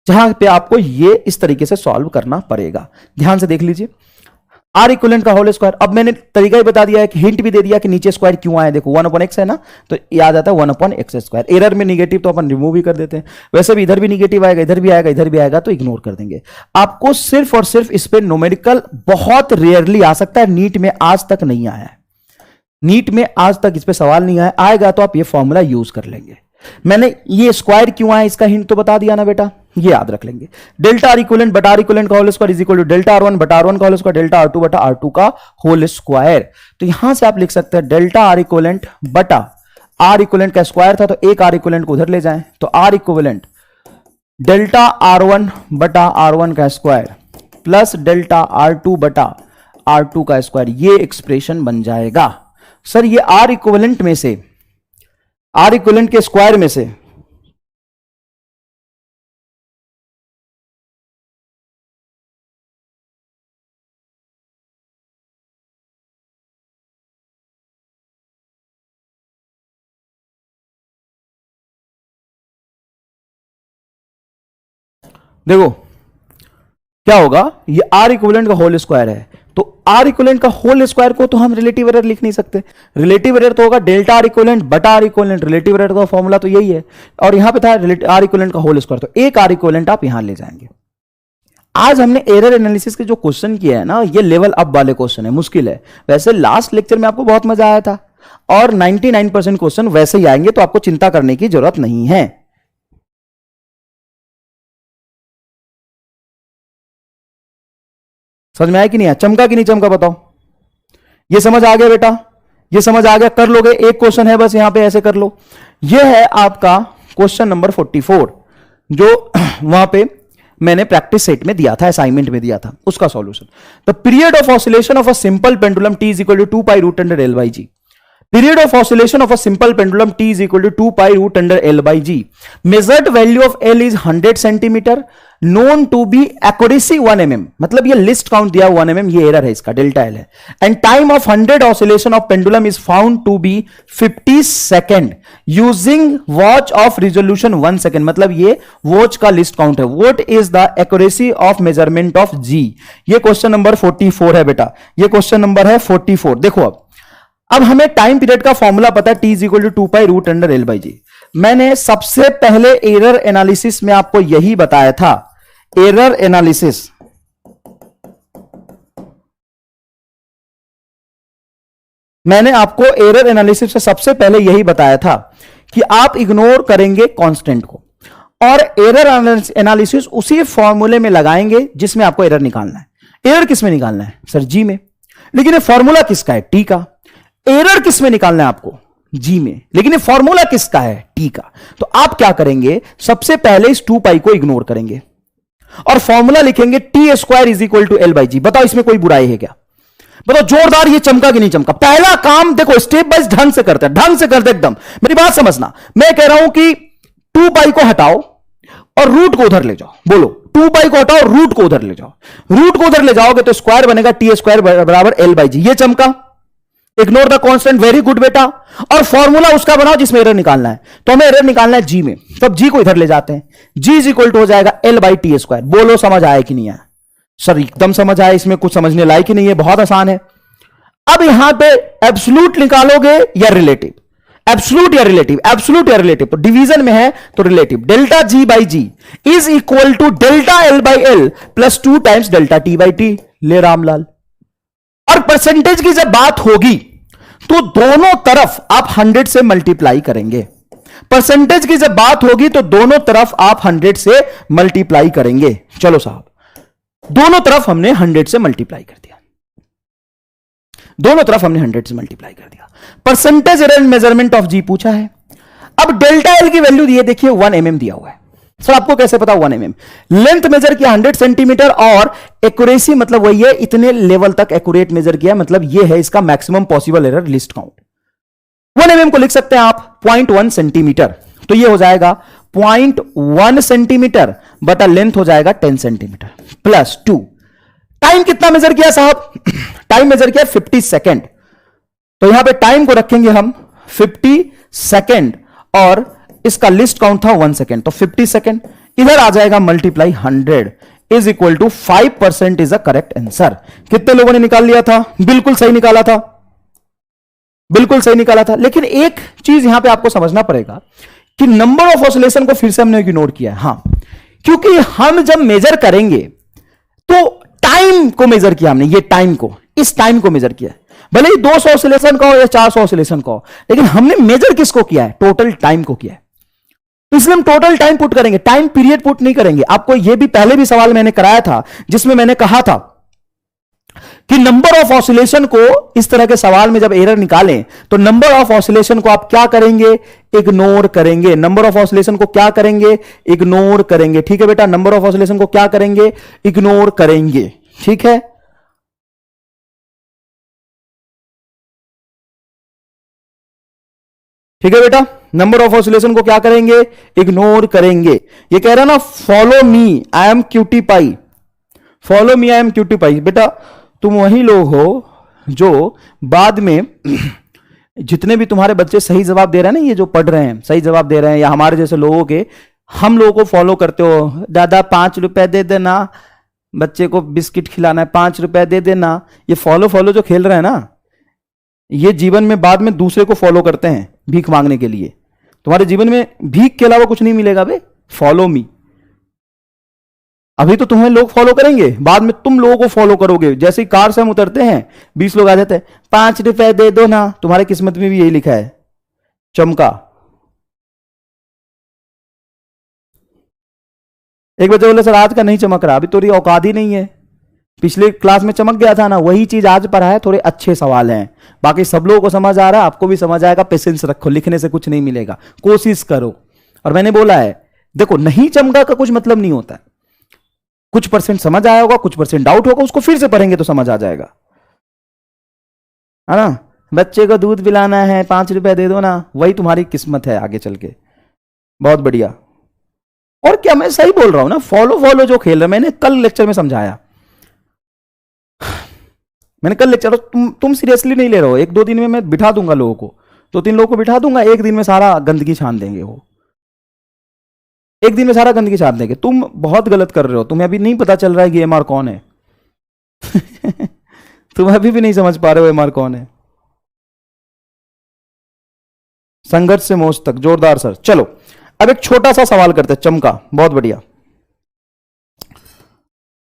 जहां पे आपको ये इस तरीके से सॉल्व करना पड़ेगा। ध्यान से देख लीजिए, आर इक्विवेलेंट का होल स्क्वायर। अब मैंने तरीका ही बता दिया है, कि हिंट भी दे दिया कि नीचे स्क्वायर क्यों आया। देखो 1 अपॉन एक्स है ना, तो याद आता है 1 अपॉन एक्स स्क्वायर। एरर में निगेटिव तो अपन रिमूव ही कर देते हैं, वैसे भी इधर भी निगेटिव आएगा, इधर भी आएगा, इधर भी आएगा, तो इग्नोर कर देंगे। आपको सिर्फ और सिर्फ इस पे न्यूमेरिकल बहुत रेयरली आ सकता है, नीट में आज तक नहीं आया है। नीट में आज तक इस पे सवाल नहीं आया, आएगा तो आप ये फॉर्मूला यूज कर लेंगे। मैंने ये स्क्वायर क्यों आया इसका हिंट तो बता दिया ना बेटा, ये याद रख लेंगे। डेल्टा आर इक्विवेलेंट बटा आर इक्विवेलेंट का whole square is equal to delta R1 बटा R1 का होल स्क्वायर डेल्टा R2 बटा R2 का होल स्क्वायर। तो यहां से आप लिख सकते हैं डेल्टा आर इक्विवेलेंट बटा आर इक्विवेलेंट का स्क्वायर था, तो एक आर इक्विवेलेंट को उधर ले जाएं, तो आर इक्विवेलेंट डेल्टा R1 बटा R1 का स्क्वायर प्लस डेल्टा R2 बटा R2 का स्क्वायर। ये एक्सप्रेशन बन जाएगा। सर ये आर इक्विवेलेंट में से, आर इक्विवेलेंट के स्क्वायर में से देखो क्या होगा, ये आर इक्विवेलेंट का होल स्क्वायर है, तो आर इक्विवेलेंट का होल स्क्वायर को तो हम रिलेटिव एरर लिख नहीं सकते। रिलेटिव एरर तो होगा डेल्टा आर इक्विवेलेंट बटा आर इक्विवेलेंट। रिलेटिव एरर का फॉर्मूला तो यही है, और यहां पे था आर इक्विवेलेंट का होल स्क्वायर, तो एक आर इक्विवेलेंट आप यहां ले जाएंगे। आज हमने एरर एनालिसिस के जो क्वेश्चन किए हैं ना, ये लेवल अप वाले क्वेश्चन है, मुश्किल है। वैसे लास्ट लेक्चर में आपको बहुत मजा आया था, और 99% क्वेश्चन वैसे ही आएंगे, तो आपको चिंता करने की जरूरत नहीं है। समझ में आया कि नहीं आया? चमका कि नहीं चमका बताओ? ये समझ आ गया बेटा? ये समझ आ गया? कर लोगे? एक क्वेश्चन है बस यहां पे, ऐसे कर लो। ये है आपका क्वेश्चन नंबर 44, जो वहां पे मैंने प्रैक्टिस सेट में दिया था, असाइनमेंट में दिया था, उसका solution. The period of oscillation of a simple pendulum t is equal to 2 pi root under L by g. Period of oscillation of a simple pendulum T is equal to 2 pi root under L by G. Measured value of L is 100 centimeter. Known to be accuracy 1 mm. मतलब ये list count दिया 1 mm, ये error है इसका, delta L है। And time of 100 oscillation of pendulum is found to be 50 second using watch of resolution 1 second. मतलब ये watch का लिस्ट काउंट है। What is the accuracy of measurement of G? ये question number 44 है बेटा, ये question number है 44। देखो अब हमें टाइम पीरियड का फॉर्मूला पता है, T is equal to 2 pi root under L by g. मैंने सबसे पहले एरर एनालिसिस में आपको यही बताया था, एरर एनालिसिस मैंने आपको एरर एनालिसिस से सबसे पहले यही बताया था कि आप इग्नोर करेंगे कांस्टेंट को और एरर एनालिसिस उसी फॉर्मूले में लगाएंगे जिसमें आपको एरर निकालना है। एरर किस में निकालना है सर? जी में। लेकिन ये फॉर्मूला किसका है? टी का। एरर किस में निकालना है आपको? जी में। लेकिन ये फॉर्मूला किसका है? टी का। तो आप क्या करेंगे, सबसे पहले इस 2 पाई को इग्नोर करेंगे और फॉर्मूला लिखेंगे T square is equal to L by g. बताओ इसमें कोई बुराई है क्या? बताओ जोरदार ये चमका कि नहीं चमका? पहला काम देखो स्टेप बाय ढंग से करते हैं, ढंग से करते एकदम। मेरी बात समझना, मैं कह रहा हूं कि 2 पाई को हटाओ और रूट को उधर ले जाओ। बोलो 2 पाई को हटाओ, रूट को उधर ले जाओ। रूट को उधर ले जाओगे तो स्क्वायर बनेगा टी स्क्वायर बराबर एल बाई जी। ये चमका। Ignore the constant, very good बेटा। और फॉर्मूला उसका बनाओ जिसमें एरर निकालना है। तो हमें एरर निकालना है जी में, तब जी को इधर ले जाते हैं। जी इज इक्वल टू हो जाएगा एल बाई टी स्क्वायर। बोलो समझ आया कि नहीं आया? सर एकदम समझ आया, इसमें कुछ समझने लायक ही नहीं है, बहुत आसान है। अब यहां पे एब्सोल्यूट निकालोगे या रिलेटिव? एब्सोल्यूट या रिलेटिव? एब्सोल्यूट या रिलेटिव? तो डिवीजन में है तो relative. Delta g by g is equal to delta L by L plus 2 times delta T by t. ले रामलाल। और परसेंटेज की जब बात होगी तो दोनों तरफ आप 100 से मल्टीप्लाई करेंगे। परसेंटेज की जब बात होगी तो दोनों तरफ आप 100 से मल्टीप्लाई करेंगे। चलो साहब, दोनों तरफ हमने 100 से मल्टीप्लाई कर दिया। दोनों तरफ हमने 100 से मल्टीप्लाई कर दिया। Percentage error in measurement of g पूछा है। अब डेल्टा एल की वैल्यू दी है, देखिए 1 mm दिया हुआ है। सर आपको कैसे पता 1 mm? लेंथ मेजर किया 100 सेंटीमीटर और एक्यूरेसी मतलब वही है, इतने लेवल तक एक्यूरेट मेजर किया, मतलब ये है इसका maximum possible error list count. 1 mm को लिख सकते हैं आप 0.1 सेंटीमीटर। तो ये हो जाएगा 0.1 सेंटीमीटर बटा लेंथ हो जाएगा 10 सेंटीमीटर प्लस 2। टाइम कितना मेजर किया साहब? टाइम मेजर किया 50 सेकेंड। तो यहां पे टाइम को रखेंगे हम 50 सेकेंड और इसका लिस्ट काउंट था 1 सेकेंड, तो 50 सेकेंड इधर आ जाएगा multiply 100 is equal to 5% is a correct answer. कितने लोगों ने निकाल लिया था? बिल्कुल सही निकाला था, बिल्कुल सही निकाला था। लेकिन एक चीज यहां पे आपको समझना पड़ेगा कि नंबर ऑफ ऑसिलेशन को फिर से हमने इग्नोर किया है। हां, क्योंकि हम जब मेजर करेंगे तो टाइम को मेजर किया हमने, ये टाइम को, इस टाइम को मेजर किया है। भले ही 200 ऑसिलेशन का हो या 400 ऑसिलेशन का हो, लेकिन हमने मेजर किसको किया है? टोटल टाइम को किया है। तो इसलिए हम टोटल टाइम पुट करेंगे, टाइम पीरियड पुट नहीं करेंगे। आपको यह भी पहले भी सवाल मैंने कराया था जिसमें मैंने कहा था कि नंबर ऑफ ऑसिलेशन को, इस तरह के सवाल में जब एरर निकालें तो नंबर ऑफ ऑसिलेशन को आप क्या करेंगे? इग्नोर करेंगे। नंबर ऑफ ऑसिलेशन को क्या करेंगे? इग्नोर करेंगे। ठीक है बेटा, नंबर ऑफ ऑसिलेशन को क्या करेंगे? इग्नोर करेंगे। ठीक है, ठीक है बेटा, नंबर ऑफ ऑसिलेशन को क्या करेंगे? इग्नोर करेंगे। ये कह रहा ना follow me I am cutie pie, follow me I am cutie pie. बेटा तुम वही लोग हो जो बाद में जितने भी तुम्हारे बच्चे सही जवाब दे रहे हैं ना, ये जो पढ़ रहे हैं सही जवाब दे रहे हैं, या हमारे जैसे लोगों के, हम लोगों को फॉलो करते हो। दादा 5 रुपए दे देना, बच्चे को बिस्किट खिलाना है, 5 रुपए दे देना। ये फॉलो फॉलो जो खेल रहे हैं ना, ये जीवन में बाद में दूसरे को फॉलो करते हैं भीख मांगने के लिए। तुम्हारे जीवन में भीख के अलावा कुछ नहीं मिलेगा बे, फॉलो मी। अभी तो तुम्हें लोग फॉलो करेंगे, बाद में तुम लोगों को फॉलो करोगे। जैसे ही कार से हम उतरते हैं 20 लोग आ जाते हैं, 5 रुपए दे दो ना। तुम्हारे किस्मत में भी यही लिखा है, चमका। एक बच्चे बोले सर आज का नहीं चमक रहा, अभी तो औकात ही नहीं है। पिछले क्लास में चमक गया था ना, वही चीज आज पढ़ा है। थोड़े अच्छे सवाल हैं, बाकी सब लोगों को समझ आ रहा है, आपको भी समझ आएगा। पेशेंस रखो, लिखने से कुछ नहीं मिलेगा, कोशिश करो। और मैंने बोला है देखो, नहीं चमका का कुछ मतलब नहीं होता है। कुछ परसेंट समझ आया होगा, कुछ परसेंट डाउट होगा, उसको फिर से पढ़ेंगे तो समझ आ जाएगा, है ना। बच्चे को दूध पिलाना है, 5 रुपए दे दो ना, वही तुम्हारी किस्मत है आगे चल के। बहुत बढ़िया। और क्या मैं सही बोल रहा हूं ना, फॉलो फॉलो जो खेल रहे, मैंने कल लेक्चर में समझाया, मैंने कल लेक्चर, तुम सीरियसली नहीं ले रहे हो। 1-2 दिन में मैं बिठा दूंगा लोगों को, 2-3 लोगों को बिठा दूंगा, 1 दिन में सारा गंदगी छान देंगे वो, 1 दिन में सारा गंदगी छान देंगे। तुम बहुत गलत कर रहे हो, तुम्हें अभी नहीं पता चल रहा है कि एमआर कौन है। तुम अभी भी नहीं समझ पा रहे हो एमआर कौन है। संघर्ष से मोक्ष तक, जोरदार सर। चलो अब एक छोटा सा सवाल करते हैं, चमका, बहुत बढ़िया।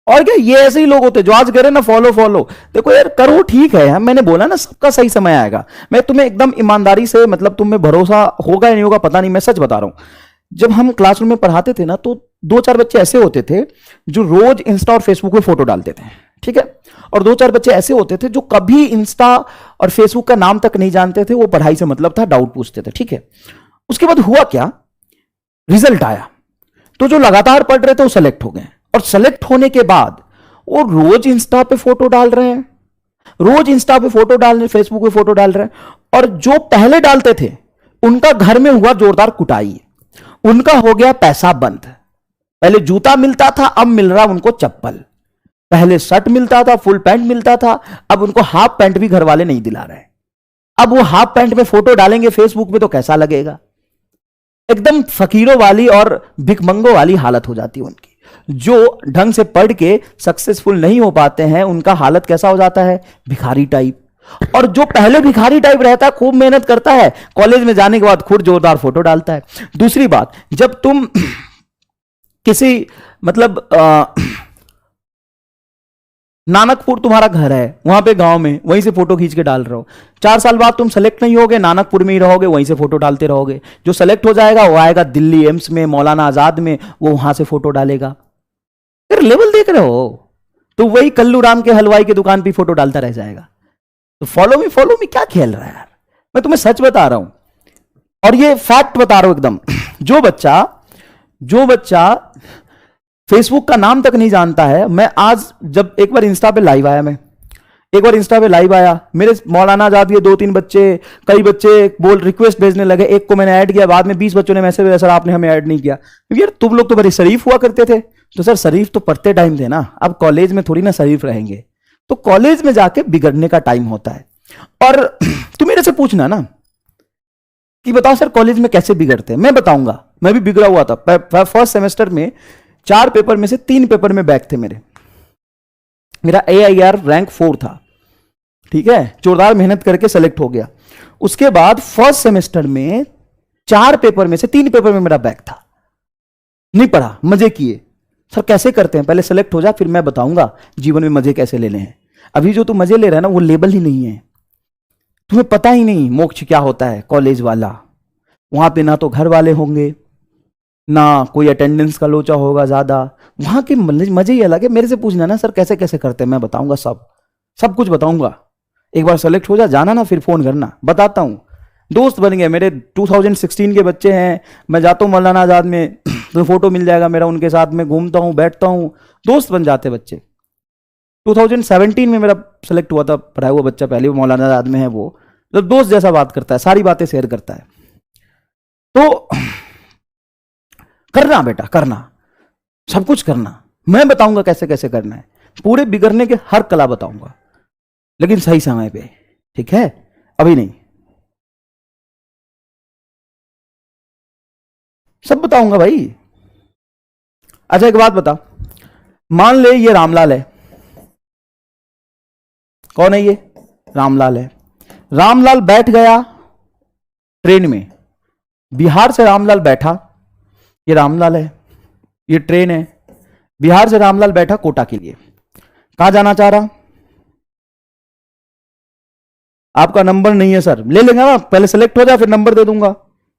और क्या, ये ऐसे ही लोग होते हैं जो आज कह रहे हैं ना फॉलो फॉलो। देखो यार, करो ठीक है, मैंने बोला ना सबका सही समय आएगा। मैं तुम्हें एकदम ईमानदारी से, मतलब तुम्हें भरोसा होगा या नहीं होगा पता नहीं, मैं सच बता रहा हूं। जब हम क्लासरूम में पढ़ाते थे ना, तो 2-4 बच्चे ऐसे होते थे जो रोज इंस्टा और फेसबुक पे फोटो डालते थे, ठीक है। और 2-4 बच्चे ऐसे होते थे जो कभी इंस्टा और फेसबुक का नाम तक नहीं जानते थे, वो पढ़ाई से मतलब था, डाउट पूछते थे, ठीक है। उसके बाद हुआ क्या, रिजल्ट आया, तो जो लगातार पढ़ रहे थे वो सेलेक्ट हो गए, और सेलेक्ट होने के बाद वो रोज इंस्टा पे फोटो डाल रहे हैं, रोज इंस्टा पे फोटो डाल रहे हैं, फेसबुक पे फोटो डाल रहे हैं। और जो पहले डालते थे उनका घर में हुआ जोरदार कुटाई, उनका हो गया पैसा बंद। पहले जूता मिलता था, अब मिल रहा उनको चप्पल। पहले शर्ट मिलता था, फुल पैंट मिलता था, अब उनको हाफ पैंट भी घर वाले नहीं दिला रहे। अब वो हाफ पैंट में फोटो डालेंगे फेसबुक पे तो कैसा लगेगा, एकदम फकीरों वाली और भिखमंगों वाली हालत हो जाती है उनकी। जो ढंग से पढ़ के सक्सेसफुल नहीं हो पाते हैं, उनका हालत कैसा हो जाता है, भिखारी टाइप। और जो पहले भिखारी टाइप रहता है, खूब मेहनत करता है, कॉलेज में जाने के बाद खुद जोरदार फोटो डालता है। दूसरी बात, जब तुम किसी मतलब नानकपुर तुम्हारा घर है, वहां पे गांव में, वहीं से फोटो खींच के डाल रहे हो, 4 साल बाद तुम सेलेक्ट नहीं होगे, नानकपुर में ही रहोगे, वहीं से फोटो डालते रहोगे। जो सेलेक्ट हो जाएगा वो आएगा दिल्ली एम्स में, मौलाना आजाद में, वो वहां से फोटो डालेगा। फिर लेवल देख रहे हो, तो वही कल्लू राम के हलवाई की दुकान पे फोटो डालता रह जाएगा। तो फॉलो मी क्या खेल रहा है यार, मैं तुम्हें सच बता रहा हूं, और ये फैक्ट बता रहा हूं एकदम। जो बच्चा फेसबुक का नाम तक नहीं जानता है, मैं आज जब एक बार इंस्टा पे लाइव आया, मेरे मौलाना आजाद के 2-3 बच्चे, कई बच्चे बोल रिक्वेस्ट भेजने लगे, एक को मैंने ऐड किया, बाद में 20 बच्चों ने मैसेज भेजा, सर आपने हमें ऐड नहीं किया। यार तुम लोग तो बड़े शरीफ हुआ करते थे। तो सर शरीफ तो पढ़ते टाइम थे ना, अब कॉलेज में थोड़ी ना शरीफ रहेंगे, तो कॉलेज में जाके बिगड़ने का टाइम होता है। और तुम मेरे से पूछना ना कि बताओ सर कॉलेज में कैसे बिगड़ते हैं, मैं बताऊंगा। मैं भी बिगड़ा हुआ था। फर्स्ट सेमेस्टर में 4 पेपर में से 3 पेपर में बैक थे मेरा AIR रैंक 4 था, ठीक है। जोरदार मेहनत करके सेलेक्ट हो गया। उसके बाद फर्स्ट सेमेस्टर में 4 पेपर में से 3 पेपर में मेरा बैक था। नहीं पढ़ा, मजे किए। सर कैसे करते हैं, पहले सेलेक्ट हो जा, फिर मैं बताऊंगा जीवन में मजे कैसे लेने हैं। अभी जो तू मजे ले रहा है ना, वो लेवल ही नहीं है, तुम्हें पता ही नहीं मोक्ष क्या होता है कॉलेज वाला। वहां पे ना तो घर वाले होंगे, ना कोई अटेंडेंस का लोचा होगा ज्यादा, वहां के मजे ही अलग है। मेरे से पूछना ना सर कैसे कैसे करते हैं, मैं बताऊंगा, सब कुछ बताऊंगा। एक बार सेलेक्ट हो जाना ना, फिर फोन करना, बताता हूं। दोस्त बन गए मेरे, 2016 के बच्चे हैं, मैं जाता हूं मौलाना आजाद में तो फोटो मिल जाएगा मेरा, उनके साथ में घूमता हूं, बैठता हूं, दोस्त बन जाते बच्चे। 2017 में मेरा सेलेक्ट हुआ था, पढ़ाया हुआ बच्चा, पहले वो मौलाना आजाद में है, वो मतलब दोस्त जैसा बात करता है, सारी बातें शेयर करता है। तो करना बेटा, करना, सब कुछ करना, मैं बताऊंगा कैसे कैसे करना है, पूरे बिगड़ने के हर कला बताऊंगा, लेकिन सही समय पे, ठीक है, अभी नहीं, सब बताऊंगा भाई। अच्छा एक बात बता, मान ले ये रामलाल है, कौन है ये, रामलाल है। रामलाल बैठ गया ट्रेन में, बिहार से रामलाल बैठा, ये रामलाल है, ये ट्रेन है, बिहार से रामलाल बैठा कोटा के लिए, कहां जाना चाह रहा, आपका नंबर नहीं है सर, ले लेंगे ना, पहले सेलेक्ट हो जाए फिर नंबर दे दूंगा,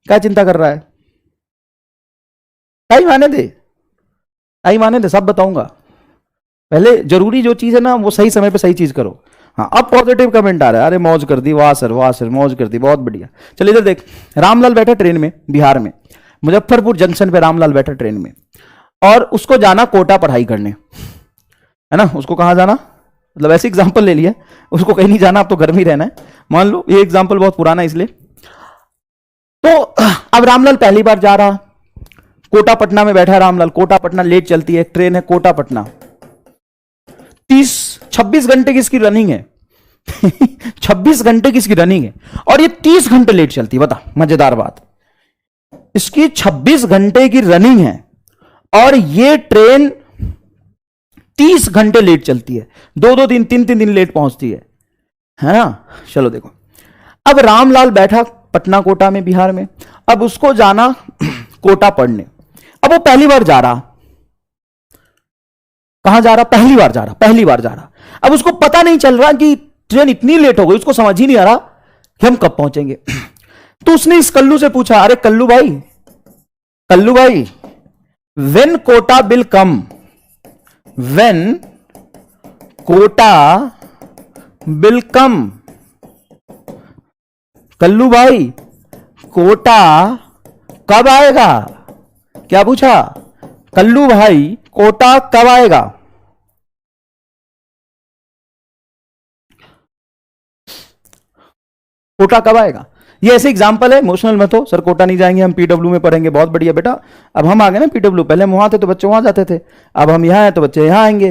क्या चिंता कर रहा है, टाइम आने दे, सब बताऊंगा। पहले जरूरी जो चीज है ना, वो सही समय पे सही चीज करो। हाँ, अब पॉजिटिव कमेंट आ रहा है, अरे मौज कर दी, वाह सर मौज कर दी, बहुत बढ़िया। चल इधर देख, रामलाल बैठा ट्रेन में बिहार में, मुजफ्फरपुर जंक्शन पे रामलाल बैठा ट्रेन में, और उसको जाना कोटा पढ़ाई करने, है ना, उसको कहां जाना, मतलब ऐसे एग्जांपल ले लिया, उसको कहीं नहीं जाना, अब तो घर में ही रहना है, मान लो ये एग्जांपल बहुत पुराना है इसलिए। तो अब रामलाल पहली बार जा रहा, कोटा पटना में बैठा रामलाल, कोटा पटना लेट चलती है, ट्रेन है कोटा पटना, 26 घंटे की इसकी रनिंग है 26 घंटे की इसकी रनिंग है, और ये 30 घंटे लेट चलती है। बता मजेदार बात, इसकी 26 घंटे की रनिंग है और ये ट्रेन 30 घंटे लेट चलती है, 2-2 दिन 3-3 दिन लेट पहुंचती है ना। चलो देखो, अब रामलाल बैठा पटना कोटा में बिहार में, अब उसको जाना कोटा पढ़ने। अब वो पहली बार जा रहा, कहां जा रहा, पहली बार जा रहा। अब उसको पता नहीं चल रहा कि ट्रेन इतनी लेट हो गई, उसको समझ ही नहीं आ रहा कि हम कब पहुंचेंगे। तो उसने इस कल्लू से पूछा, अरे कल्लू भाई when Kota will come, when Kota will come, Kallu भाई कोटा कब आएगा। क्या पूछा, कल्लू भाई कोटा कब आएगा। कोटा कब आएगा, ये ऐसे एग्जांपल है, इमोशनल मत हो, सर कोटा नहीं जाएंगे, हम पीडब्ल्यू में पढ़ेंगे। बहुत बढ़िया बेटा, अब हम आ गए ना पीडब्ल्यू, पहले हम वहां थे तो बच्चे वहां जाते थे, अब हम यहां हैं तो बच्चे यहां आएंगे,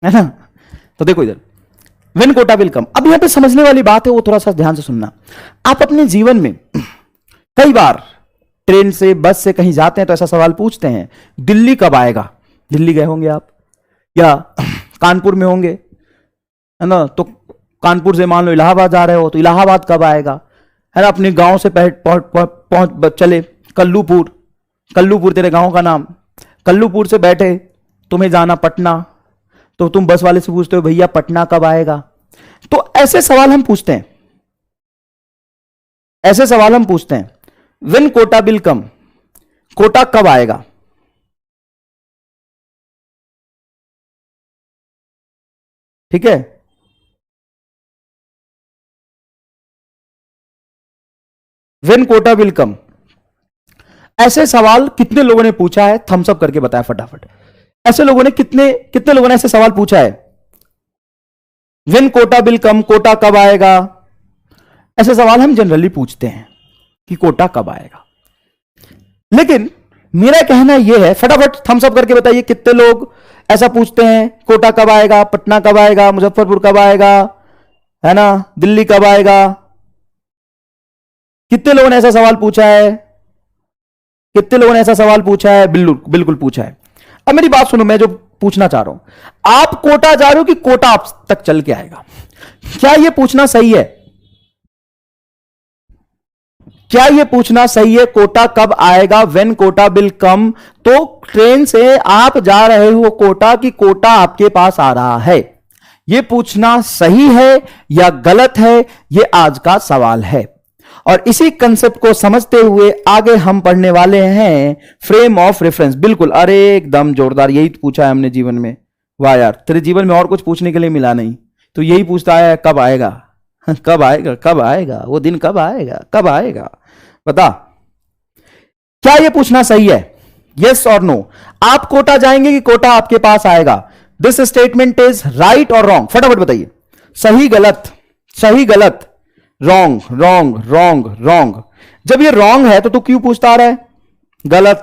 है ना। तो देखो इधर, व्हेन कोटा विल कम, अब यहां पे समझने वाली बात है, वो थोड़ा सा ध्यान से सुनना। आप अपने जीवन में कई बार ट्रेन से बस से कहीं जाते हैं तो ऐसा सवाल पूछते हैं, दिल्ली कब आएगा। दिल्ली गए होंगे आप, या कानपुर में होंगे, है ना, तो कानपुर से मान लो इलाहाबाद जा रहे हो तो इलाहाबाद कब आएगा, है ना। अपने गांव से पहुंच चले कल्लूपुर तेरे गांव का नाम, कल्लूपुर से बैठे तुम्हें जाना पटना, तो तुम बस वाले से पूछते हो भैया पटना कब आएगा। तो ऐसे सवाल हम पूछते हैं, when Kota will come, Kota कब आएगा। ठीक है, व्हेन कोटा विल कम, ऐसे सवाल कितने लोगों ने पूछा है, थम्स अप करके बताया फटाफट। ऐसे लोगों ने कितने लोगों ने ऐसे सवाल पूछा है, when Kota will come, Kota कब आएगा। ऐसे सवाल हम जनरली पूछते हैं कि कोटा कब आएगा। लेकिन मेरा कहना यह है, फटाफट थम्स अप करके बताइए कितने लोग ऐसा पूछते हैं, कोटा कब आएगा, पटना कब आएगा, मुजफ्फरपुर कब आएगा, है ना, दिल्ली कब आएगा। कितने लोगों ने ऐसा सवाल पूछा है, बिल्कुल पूछा है। अब मेरी बात सुनो, मैं जो पूछना चाह रहा हूं, आप कोटा जा रहे हो कि कोटा आप तक चल के आएगा, क्या यह पूछना सही है, कोटा कब आएगा, व्हेन कोटा विल कम। तो ट्रेन से आप जा रहे हो कोटा कि कोटा आपके पास आ रहा है, यह पूछना सही है या गलत है, यह आज का सवाल है। और इसी कंसेप्ट को समझते हुए आगे हम पढ़ने वाले हैं फ्रेम ऑफ रेफरेंस। बिल्कुल, अरे एकदम जोरदार, यही पूछा है हमने जीवन में। वाह यार, तेरे जीवन में और कुछ पूछने के लिए मिला नहीं, तो यही पूछता है कब आएगा, कब आएगा वो दिन, कब आएगा बता। क्या यह पूछना सही है, यस और नो। आप कोटा जाएंगे कि कोटा आपके पास आएगा। दिस स्टेटमेंट इज राइट और रॉन्ग, फटाफट बताइए, सही गलत, रॉन्ग। जब ये रॉन्ग है तो तू क्यों पूछता आ रहा है, गलत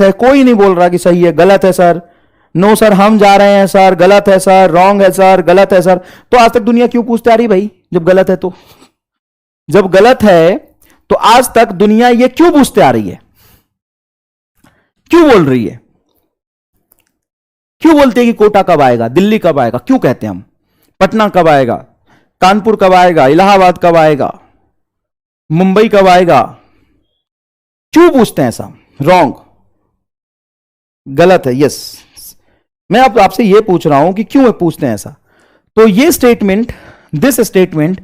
है, कोई नहीं बोल रहा कि सही है, गलत है सर, नो सर हम जा रहे हैं सर, गलत है सर, रॉन्ग है सर, गलत है सर। तो आज तक दुनिया क्यों पूछते आ रही भाई, जब गलत है तो, जब गलत है तो आज तक दुनिया ये क्यों पूछते आ रही है, क्यों बोल रही है, क्यों बोलते हैं कि कोटा कब आएगा, दिल्ली कब आएगा, क्यों कहते हैं हम, पटना कब आएगा, कानपुर कब आएगा, इलाहाबाद कब आएगा, मुंबई कब आएगा, क्यों पूछते हैं ऐसा। रॉन्ग, गलत है, यस। मैं आपसे यह पूछ रहा हूं कि क्यों पूछते हैं ऐसा। तो ये statement, this statement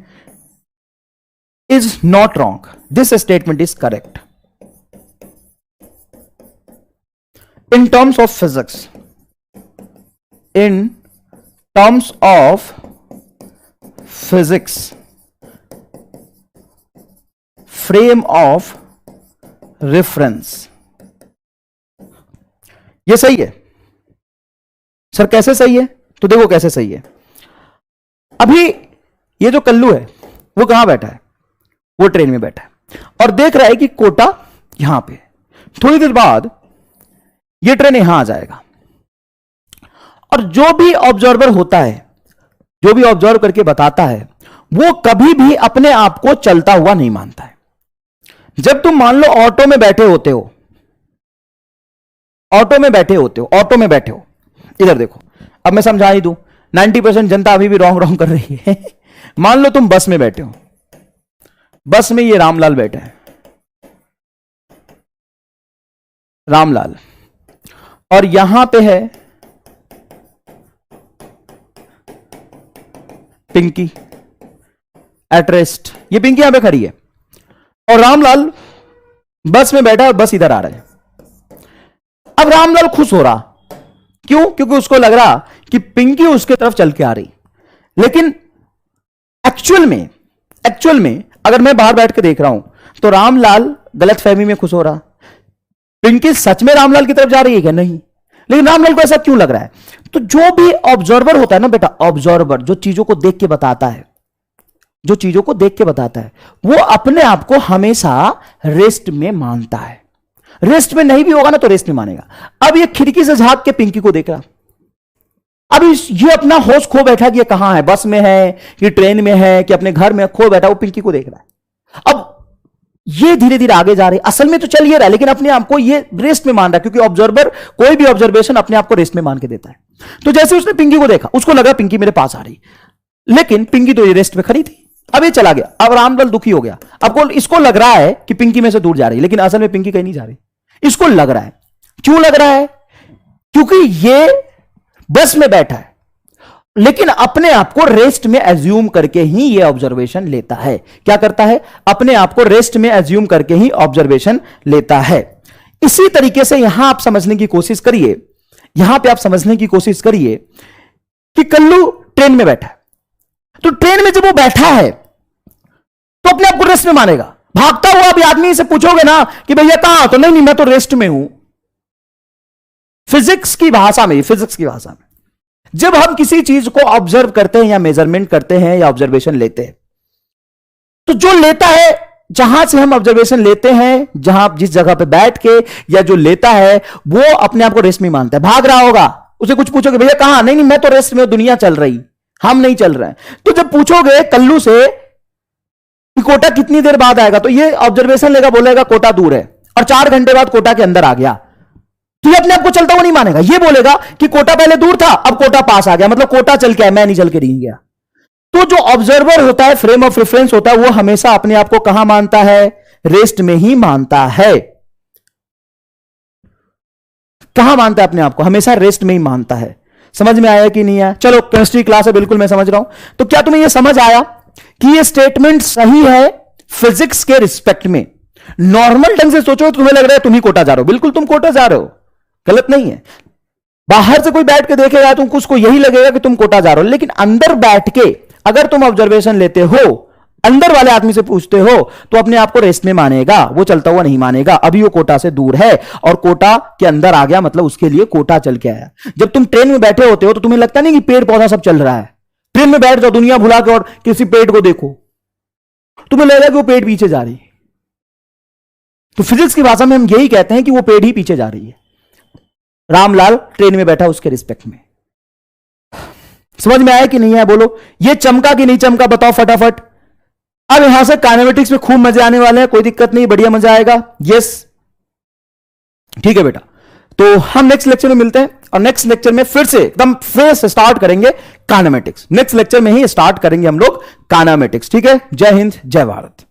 is not wrong, this statement is correct in terms of physics, in terms of physics, frame of reference. ये सही है सर, कैसे सही है? तो देखो कैसे सही है। अभी ये जो कल्लू है वो कहां बैठा है? वो ट्रेन में बैठा है और देख रहा है कि कोटा यहां पे। थोड़ी देर बाद ये ट्रेन यहां आ जाएगा और जो भी ऑब्जर्वर होता है, जो भी ऑब्जर्व करके बताता है, वो कभी भी अपने आप को चलता हुआ नहीं मानता है। जब तुम मान लो ऑटो में बैठे होते हो, ऑटो में बैठे हो, इधर देखो, अब मैं समझा ही दूं, 90% जनता अभी भी रॉन्ग कर रही है। मान लो तुम बस में बैठे हो, बस में ये रामलाल बैठा है, रामलाल, और यहां पे है पिंकी एट रेस्ट। ये पिंकी यहां पे खड़ी है और रामलाल बस में बैठा है, बस इधर आ रहा है। अब रामलाल खुश हो रहा, क्यों? क्योंकि उसको लग रहा कि पिंकी उसके तरफ चल के आ रही। लेकिन एक्चुअल में अगर मैं बाहर बैठ के देख रहा हूं तो रामलाल गलत फहमी में खुश हो रहा, पिंकी सच में रामलाल की तरफ जा रही है क्या? नहीं। लेकिन रामलाल को ऐसा क्यों लग रहा है? तो जो भी ऑब्जर्वर होता है ना बेटा, ऑब्जर्वर जो चीजों को देख के बताता है, वो अपने आप को हमेशा रेस्ट में मानता है। रेस्ट में नहीं भी होगा ना तो रेस्ट में मानेगा। अब ये खिड़की से झांक के पिंकी को देख रहा, अब ये अपना होश खो बैठा कि ये कहां है, बस में है कि ट्रेन में है कि अपने घर में खो बैठा, वो पिंकी को देख रहा है। अब ये धीरे धीरे आगे जा रहे, असल में तो चल ही रहा है लेकिन अपने आप को ये रेस्ट में मान रहा है, क्योंकि ऑब्जर्वर कोई भी ऑब्जर्वेशन अपने आप को रेस्ट में मान के देता है। तो जैसे उसने पिंकी को देखा, उसको लगा पिंकी मेरे पास आ रही, लेकिन पिंकी तो ये रेस्ट में खड़ी थी। अब ये चला गया, अब रामलाल दुखी हो गया। अब इसको लग रहा है कि पिंकी में से दूर जा रही, लेकिन असल में पिंकी कहीं नहीं जा रही। इसको लग रहा है, क्यों लग रहा है? क्योंकि ये बस में बैठा है लेकिन अपने आप को रेस्ट में एज्यूम करके ही ये ऑब्जर्वेशन लेता है। क्या करता है? अपने आप को रेस्ट में एज्यूम करके ही ऑब्जर्वेशन लेता है। इसी तरीके से यहां आप समझने की कोशिश करिए, कि कल्लू ट्रेन में बैठा है, तो ट्रेन में जब वो बैठा है तो अपने आप को रेस्ट में मानेगा। भागता हुआ भी आदमी से पूछोगे ना कि भैया कहां, तो नहीं मैं तो रेस्ट में हूं। फिजिक्स की भाषा में जब हम किसी चीज को ऑब्जर्व करते हैं या मेजरमेंट करते हैं या ऑब्जर्वेशन लेते हैं, तो जो लेता है, जहां से हम ऑब्जर्वेशन लेते हैं, जिस जगह पे बैठ के या जो लेता है, वो अपने आप को रेस्ट में मानता है। भाग रहा होगा, उसे कुछ पूछोगे भैया कहां, नहीं मैं तो रेस्ट में, दुनिया चल रही, हम नहीं चल रहे हैं। तो जब पूछोगे कल्लू से कि कोटा कितनी देर बाद आएगा, तो ये ऑब्जर्वेशन लेगा, बोलेगा कोटा दूर है, और 4 घंटे बाद कोटा के अंदर आ गया, तो ये अपने आप को चलता हुआ नहीं मानेगा। ये बोलेगा कि कोटा पहले दूर था, अब कोटा पास आ गया, मतलब कोटा चल के आया, मैं नहीं चल के नहीं गया। तो जो ऑब्जर्वर होता है, फ्रेम ऑफ रेफरेंस होता है, वो हमेशा अपने आप को कहां मानता है? रेस्ट में ही मानता है। कहां मानता है अपने आप को? हमेशा रेस्ट में ही मानता है। समझ में आया कि नहीं आया? चलो, केमिस्ट्री क्लास है, बिल्कुल मैं समझ रहा हूं। तो क्या तुम्हें यह समझ आया कि यह स्टेटमेंट सही है फिजिक्स के रिस्पेक्ट में? नॉर्मल ढंग से सोचो तो तुम्हें लग रहा है तुम ही कोटा जा रहे हो, बिल्कुल तुम कोटा जा रहे हो, गलत नहीं है। बाहर से कोई बैठ के देखेगा तुमको, उसको यही लगेगा कि तुम कोटा जा रहे हो, लेकिन अंदर बैठ के अगर तुम ऑब्जर्वेशन लेते हो, अंदर वाले आदमी से पूछते हो, तो अपने आप को रेस्ट में मानेगा, वो चलता हुआ नहीं मानेगा। अभी वो कोटा से दूर है और कोटा के अंदर आ गया, मतलब उसके लिए कोटा चल के आया। जब तुम ट्रेन में बैठे होते हो तो तुम्हें लगता नहीं कि पेड़ पौधा सब चल रहा है। ट्रेन में बैठ जाओ, दुनिया भुला के, और किसी पेड़ को देखो, तुम्हें लगेगा कि वो पेड़ पीछे जा रही है। तो फिजिक्स की भाषा में हम यही कहते हैं कि वो पेड़ ही पीछे जा रही है। रामलाल ट्रेन में बैठा, उसके रिस्पेक्ट में। समझ में आया कि नहीं है? बोलो, ये चमका कि नहीं चमका, बताओ फटाफट। अब यहां से काइनेमेटिक्स में खूब मजे आने वाले हैं, कोई दिक्कत नहीं, बढ़िया मजा आएगा। यस, ठीक है बेटा। तो हम नेक्स्ट लेक्चर में मिलते हैं, और नेक्स्ट लेक्चर में फिर से एकदम फ्रेश स्टार्ट करेंगे काइनेमेटिक्स। नेक्स्ट लेक्चर में ही स्टार्ट करेंगे हम लोग काइनेमेटिक्स। ठीक है? जय हिंद, जय भारत।